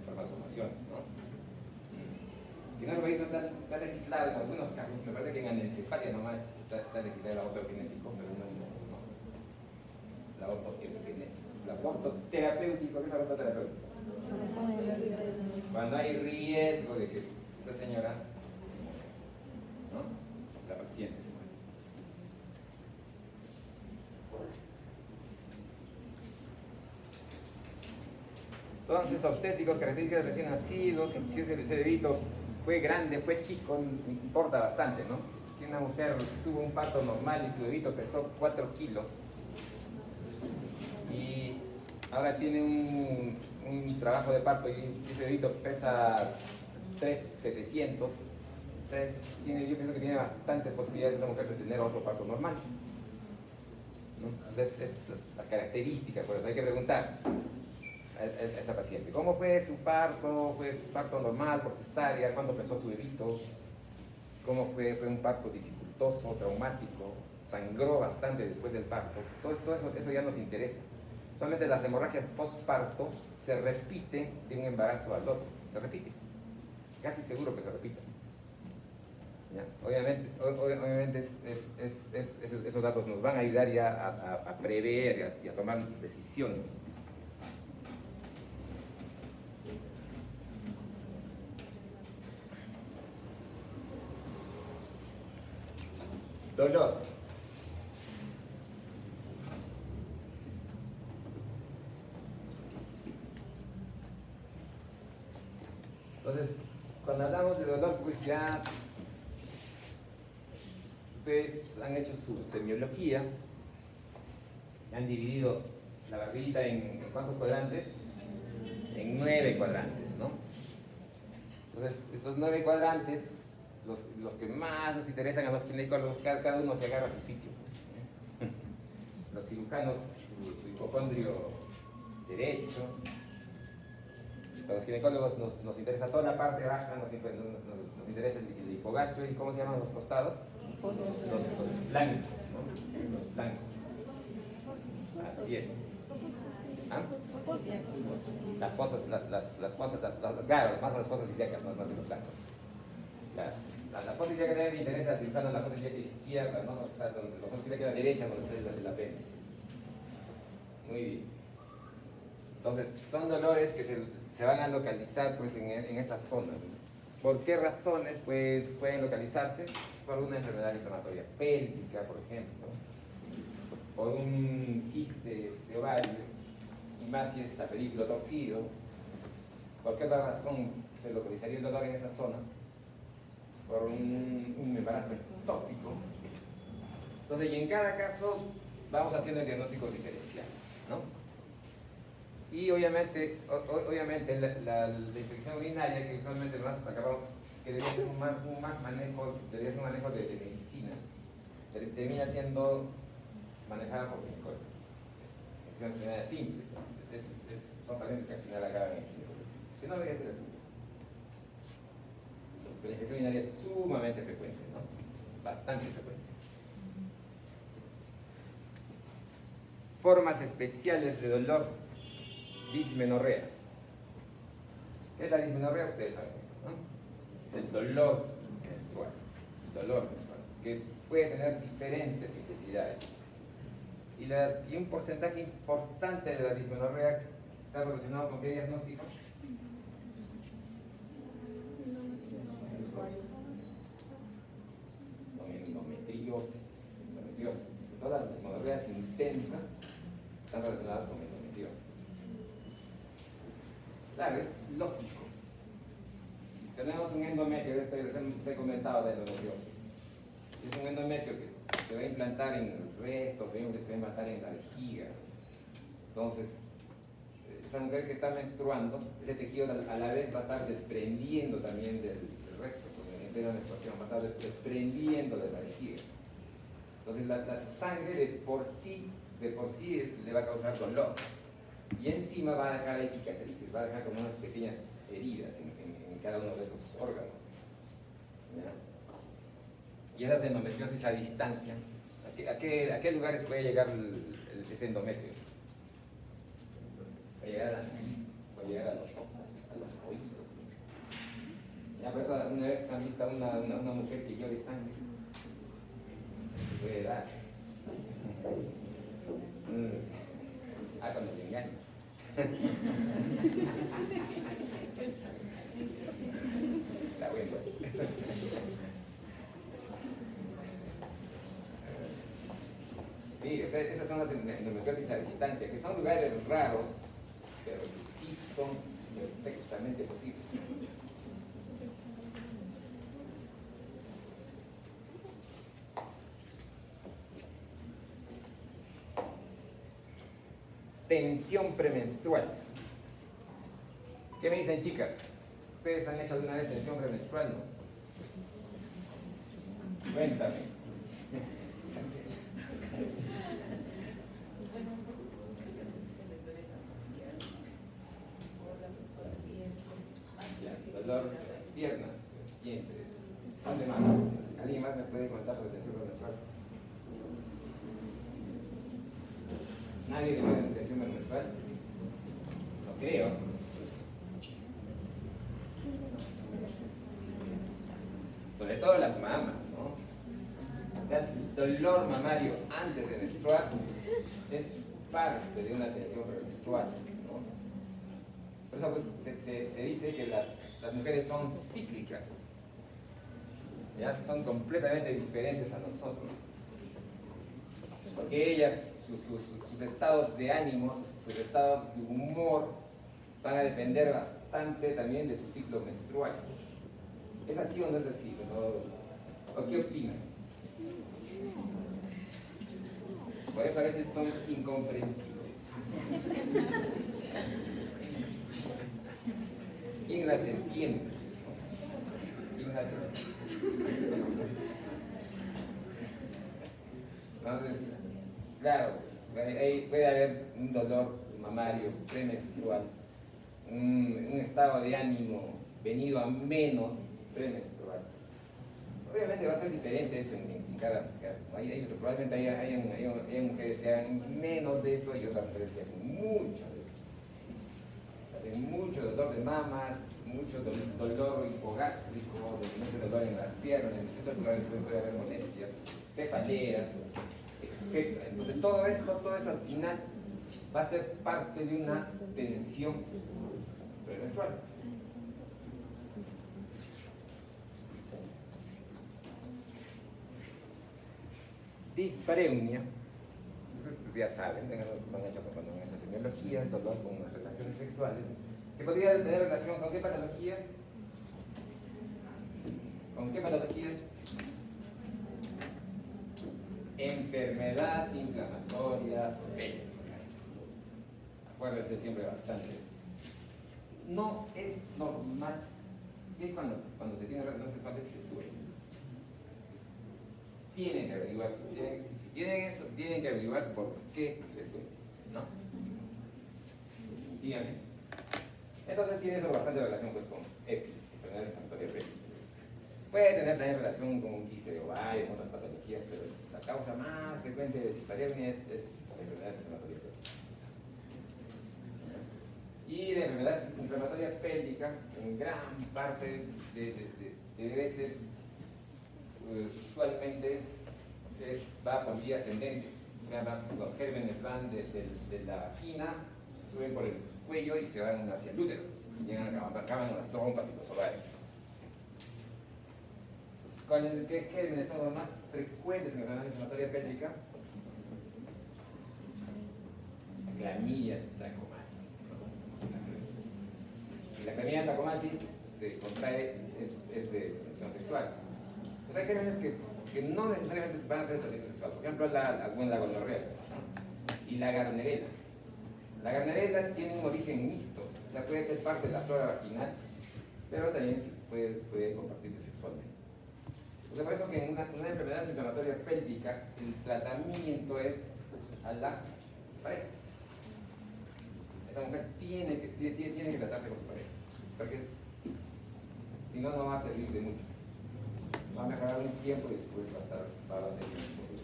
S1: Por malformaciones, ¿no? Que en nuestro país no está legislado en algunos casos, me parece que en anencefalia nomás está legislado el aborto eugenésico, pero no. El aborto eugenésico. El aborto terapéutico, ¿qué es el aborto terapéutico? Cuando hay riesgo de que esa señora se muera, ¿no? La paciente se muere. Entonces, obstétricos, características de recién nacidos, si ese bebito fue grande, fue chico, importa bastante, ¿no? Si una mujer tuvo un parto normal y su bebito pesó 4 kilos y ahora tiene un trabajo de parto y ese bebito pesa 3,700, entonces yo pienso que tiene bastantes posibilidades de una mujer de tener otro parto normal, ¿no? Entonces, las características, por eso hay que preguntar a esa paciente, ¿cómo fue su parto? ¿Fue parto normal, por cesárea? ¿Cuánto pesó su bebito? ¿Cómo fue? ¿Fue un parto dificultoso, traumático? ¿Sangró bastante después del parto? Todo eso ya nos interesa. Solamente las hemorragias postparto se repite de un embarazo al otro, se repite, casi seguro que se repite. ¿Ya? Obviamente esos datos nos van a ayudar ya a prever y a tomar decisiones. Dolor. Entonces, cuando hablamos de dolor, pues ya ustedes han hecho su semiología, han dividido la barbillita en ¿cuántos cuadrantes? En 9 cuadrantes, ¿no? Entonces, estos 9 cuadrantes, los que más nos interesan a los ginecólogos, cada uno se agarra a su sitio, pues. Los cirujanos, su hipocondrio derecho. A los ginecólogos nos interesa toda la parte baja, nos interesa el hipogastrio y ¿cómo se llaman los costados? Los flancos, ¿no? Los flancos. Así es. ¿Ah? Las fosas, claro, más las fosas ilíacas, más de los flancos. La fosa ilíaca también le interesa al cirujano, la fosa ilíaca izquierda, ¿no? La fosa ilíaca derecha, donde está el apéndice. Muy bien. Entonces, son dolores que se van a localizar pues, en esa zona. ¿Por qué razones pueden localizarse? Por una enfermedad inflamatoria pélvica, por ejemplo, por un quiste de ovario, y más si es apelículo torcido. ¿Por qué otra razón se localizaría el dolor en esa zona? Por un embarazo ectópico. Entonces, y en cada caso vamos haciendo el diagnóstico diferencial, ¿no? Y obviamente la infección urinaria, que usualmente más acabamos, que debería ser un manejo de medicina, termina siendo manejada por ginecólogos. Infecciones urinarias simples, son pacientes que al final acaban en ginecología. Si no debería ser así. Pero la infección urinaria es sumamente frecuente, ¿no? Bastante frecuente. Formas especiales de dolor. Dismenorrea. ¿Qué es la dismenorrea? Ustedes saben eso, ¿no? Es el dolor menstrual. Que puede tener diferentes intensidades. Y un porcentaje importante de la dismenorrea está relacionado con qué diagnóstico? Con endometriosis. Todas las dismenorreas intensas están relacionadas con endometriosis. Claro, es lógico. Si tenemos un endometrio, les he comentado de endometriosis. Es un endometrio que se va a implantar en el recto, se va a implantar en la vejiga. Entonces, esa mujer que está menstruando, ese tejido a la vez va a estar desprendiendo también del recto, porque en plena menstruación va a estar desprendiendo de la vejiga. Entonces, la sangre de por sí le va a causar dolor. Y encima va a dejar ahí cicatrices, va a dejar como unas pequeñas heridas en cada uno de esos órganos. ¿Ya? Y esa endometriosis a distancia, ¿a qué lugares puede llegar ese endometrio? Puede llegar a la nariz, puede llegar a los ojos, a los oídos. Ya, por eso una vez han visto a una mujer que llore sangre. Se puede dar. Cuando te engañan. Está bueno. Sí, esas son las endometriosis a distancia, que son lugares raros, pero que sí son perfectamente posibles. Tensión premenstrual. ¿Qué me dicen, chicas? ¿Ustedes han hecho alguna vez tensión premenstrual, no? Cuéntame. Dolor de las piernas, vientre. ¿Dónde más? ¿Alguien más me puede comentar sobre tensión premenstrual? ¿Nadie tiene tensión menstrual? No creo. Sobre todo las mamas, ¿no? O sea, el dolor mamario antes de menstruar es parte de una tensión premenstrual, ¿no? Por eso pues, se dice que las mujeres son cíclicas, ya son completamente diferentes a nosotros, porque ellas sus estados de ánimo, sus estados de humor van a depender bastante también de su ciclo menstrual. ¿Es así o no es así? ¿O qué opinan? Por eso a veces son incomprensibles. ¿Quién las entiende? ¿Quién las entiende? Entonces, claro, pues, ahí puede haber un dolor mamario, premenstrual, un estado de ánimo venido a menos premenstrual. Obviamente va a ser diferente eso en cada probablemente hay mujeres que hagan menos de eso y otras mujeres que hacen mucho de eso. Hacen mucho dolor de mamas, mucho dolor hipogástrico, mucho dolor en las piernas, en distintos lugares puede haber molestias, cefaleas, etc. Entonces todo eso al final va a ser parte de una tensión premenstrual. Dispareunia, eso ustedes ya saben, cuando han hecho semiología, el dolor con las relaciones sexuales, que podría tener relación con qué patologías. ¿Con qué patologías? Enfermedad inflamatoria pélvica. Acuérdense siempre bastante. No es normal que cuando se tiene relaciones sexuales estudien. Tienen que averiguar, si tienen eso, tienen que averiguar por qué les duele, ¿no? Díganme. Entonces tiene eso bastante relación pues con EPI, enfermedad inflamatoria pélvica. Puede tener también relación con un quiste de ovario, con otras patologías, pero la causa más frecuente de dispareunia es la enfermedad inflamatoria pélvica. Y la enfermedad inflamatoria pélvica, en gran parte de veces, usualmente va por vía ascendente, o sea, los gérmenes van de la vagina, suben por el cuello y se van hacia el útero, y llegan acaban en las trompas y los ovarios. Entonces, ¿qué gérmenes son los más frecuentes en la enfermedad inflamatoria pélvica? La clamidia trachomatis. Y la clamidia trachomatis se contrae, es de transmisión sexual. Hay gérmenes que no necesariamente van a ser de transmisión sexual. Por ejemplo, la gonorrea, ¿no? Y la Gardnerella. La Gardnerella tiene un origen mixto, o sea, puede ser parte de la flora vaginal, pero también puede compartirse sexualmente. Entonces, por eso que en una enfermedad inflamatoria pélvica, el tratamiento es a la pareja. Esa mujer tiene que tratarse con su pareja, porque si no, no va a servir de mucho. Va a mejorar un tiempo y después va a ser imposible.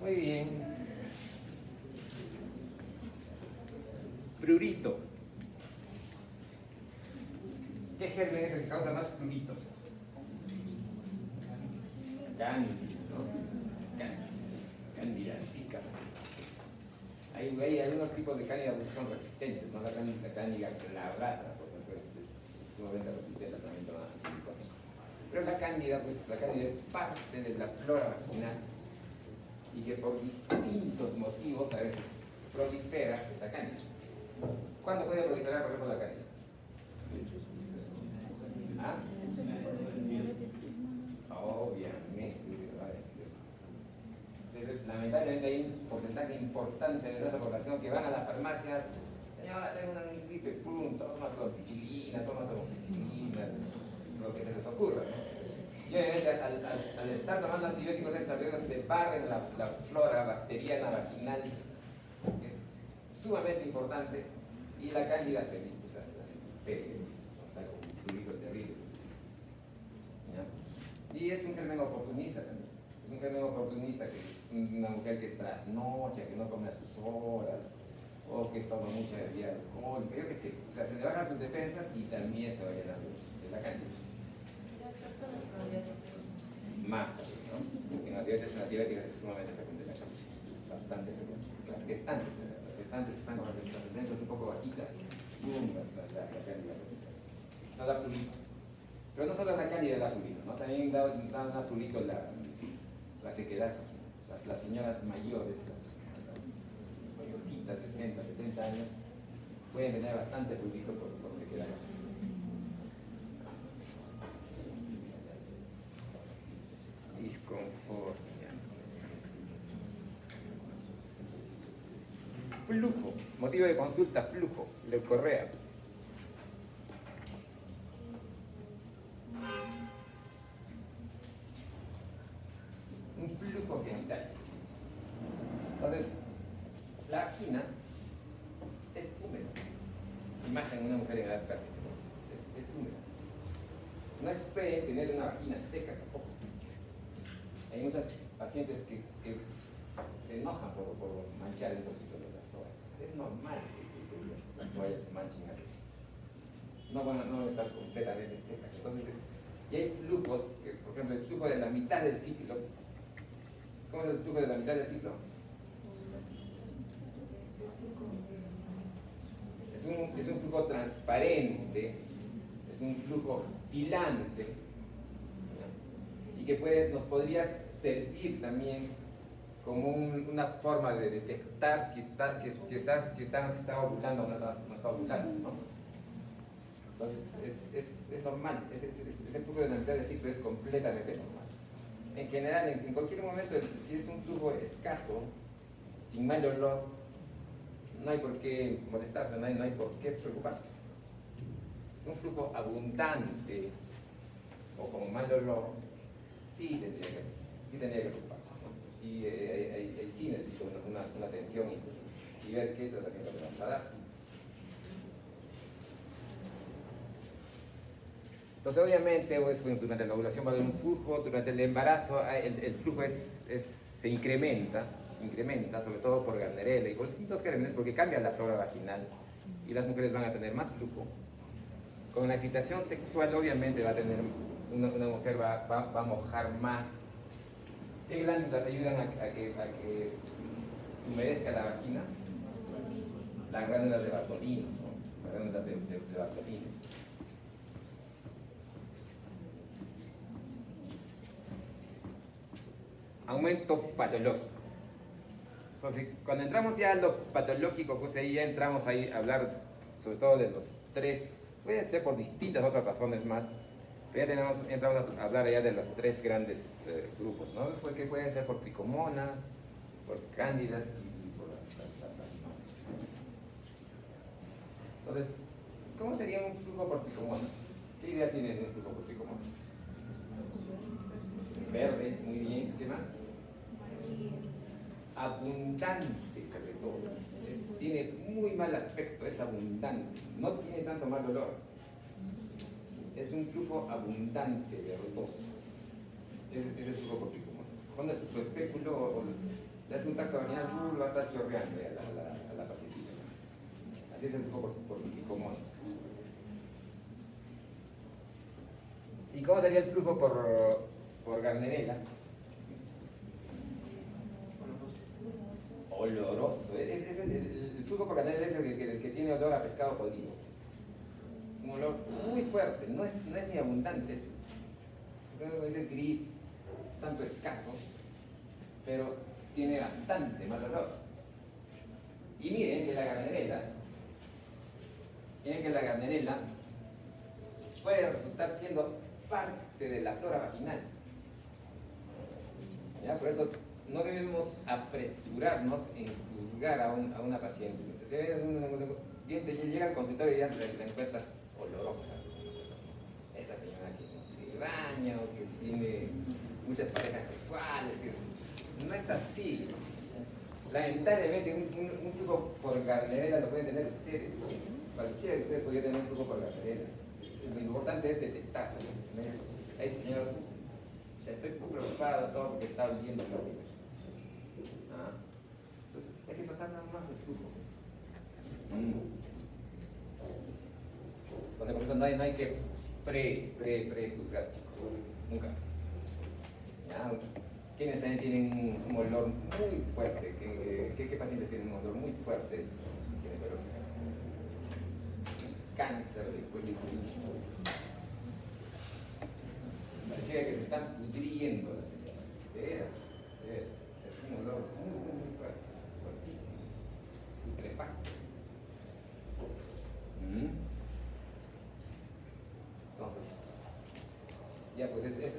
S1: Muy bien. Prurito. ¿Qué germen es el que causa más prurito? Cándida, ¿no? Cándida albicans. Hay algunos tipos de cándida que son resistentes, ¿no? La cándida glabrata, por ejemplo, es sumamente resistente al tratamiento antimicótico. Pero la cándida es parte de la flora vaginal y que por distintos motivos a veces prolifera esta cándida. ¿Cuándo puede proliferar, por ejemplo, la cándida? ¿Ah? Obviamente. Lamentablemente hay un porcentaje importante de nuestra población que van a las farmacias. Señora, tengo una gripe, pum, toma ampicilina, toma amoxicilina, lo que se les ocurra, ¿no? Y obviamente al estar tomando antibióticos se barren la flora bacteriana vaginal, que es sumamente importante, y la cándida feliz, pues así se pega, está con un prurito terrible. ¿Ya? Y es un germen oportunista también. Es un germen oportunista que es una mujer que trasnocha, que no come a sus horas, o que toma mucha bebida alcohólica, yo qué sé. O sea, se le bajan sus defensas y también se va llenando de la cándida. Más también, ¿no? Porque en las diabéticas es sumamente frecuente la cándida, bastante frecuente. Las gestantes están con las ascendentes un poco bajitas, ¡pum! La cándida. No da prurito. Pero no solo la cándida da prurito, ¿no? También da prurito la sequedad. Las señoras mayores, mayorcitas, 60, 70 años, pueden tener bastante prurito por sequedad. Disconformia. Flujo. Motivo de consulta, flujo. Leucorrea. Un flujo genital. Entonces, la vagina es húmeda. Y más en una mujer en edad fértil. Es húmeda. No esperen tener una vagina seca tampoco. Hay muchas pacientes que se enojan por manchar un poquito las toallas. Es normal que las toallas se manchen a veces. No van a estar completamente secas. Entonces, y hay flujos, que, por ejemplo, el flujo de la mitad del ciclo. ¿Cómo es el flujo de la mitad del ciclo? Es un flujo transparente, es un flujo filante, ¿no? Y que nos podría servir también como una forma de detectar si está ovulando o no está ovulando, ¿no? Entonces es normal, ese flujo de la mitad del ciclo es completamente normal. En general, en cualquier momento, si es un flujo escaso, sin mal olor, no hay por qué molestarse, no hay por qué preocuparse. Un flujo abundante o con mal olor, sí tendría que preocuparse, ¿no? Sí, sí necesito una atención y ver qué tratamiento le vamos a dar. Entonces, obviamente, pues, durante la ovulación va a haber un flujo, durante el embarazo el flujo se incrementa, sobre todo por Gardnerella y por distintos gérmenes, porque cambia la flora vaginal y las mujeres van a tener más flujo. Con la excitación sexual, obviamente, va a tener, una mujer va a mojar más. ¿Qué glándulas ayudan a que se humedezca la vagina? Las glándulas de Bartolino, ¿no? Las glándulas de Bartolino. Aumento patológico. Entonces, cuando entramos ya a lo patológico, pues ahí ya entramos ahí a hablar sobre todo de los tres, puede ser por distintas otras razones más, pero ya entramos a hablar ya de los tres grandes grupos, ¿no? Porque pueden ser por tricomonas, por cándidas y por las vaginosis. Entonces, ¿cómo sería un flujo por tricomonas? ¿Qué idea tienen de un flujo por tricomonas? Verde, muy bien, ¿qué más? Abundante, sobre todo. Tiene muy mal aspecto, es abundante, no tiene tanto mal olor. Es un flujo abundante, verdoso. Ese es el flujo por tricomona. Cuando tu espéculo o le hace un tacto vaginal, va a estar chorreando a la pacientita. Así es el flujo por tricomonas. ¿Y cómo sería el flujo por Gardnerella? Oloroso. El flujo por Gardnerella es el que tiene olor a pescado podrido. Un olor muy fuerte, no es ni abundante, es gris, tanto escaso, pero tiene bastante mal olor. Y miren que la Gardnerella puede resultar siendo parte de la flora vaginal. ¿Ya? Por eso no debemos apresurarnos en juzgar a una paciente. Llega al consultorio y ya la encuentras olorosa. Esta señora que no se baña o que tiene muchas parejas sexuales. No es así. Lamentablemente un flujo por Gardnerella lo pueden tener ustedes. Cualquiera de ustedes podría tener un flujo por Gardnerella. Lo importante es detectarlo. Ay, señor, estoy preocupado todo porque está oliendo la vida. Entonces hay que tratar nada más del flujo. Entonces, por eso no hay que juzgar, chicos. Nunca. ¿Ya? ¿Quiénes también tienen un olor muy fuerte? ¿Qué pacientes tienen un olor muy fuerte? Cáncer de cuello uterino. Pareciera que se están pudriendo las señoras. De veras. Un olor muy fuerte, fuertísimo.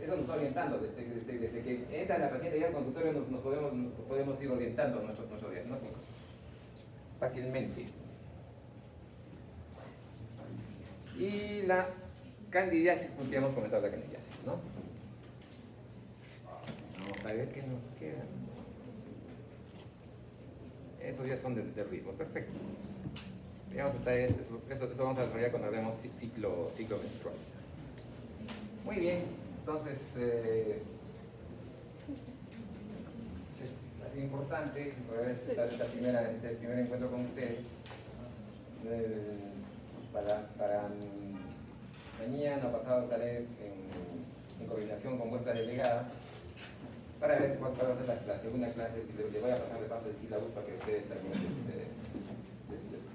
S1: eso nos va orientando. Desde que entra la paciente ya al consultorio nos podemos ir orientando nuestro diagnóstico fácilmente. Y la candidiasis, pues ya hemos comentado la candidiasis, ¿no? Vamos a ver qué nos queda. Esos ya son de ritmo, perfecto. Vamos a entrar esto vamos a desarrollar cuando hablemos ciclo menstrual. Muy bien, entonces es así importante este primer encuentro con ustedes. Para mañana o pasado estaré en coordinación con vuestra delegada para ver cuál va a ser la segunda clase. Le voy a pasar de paso el sílabus para que ustedes también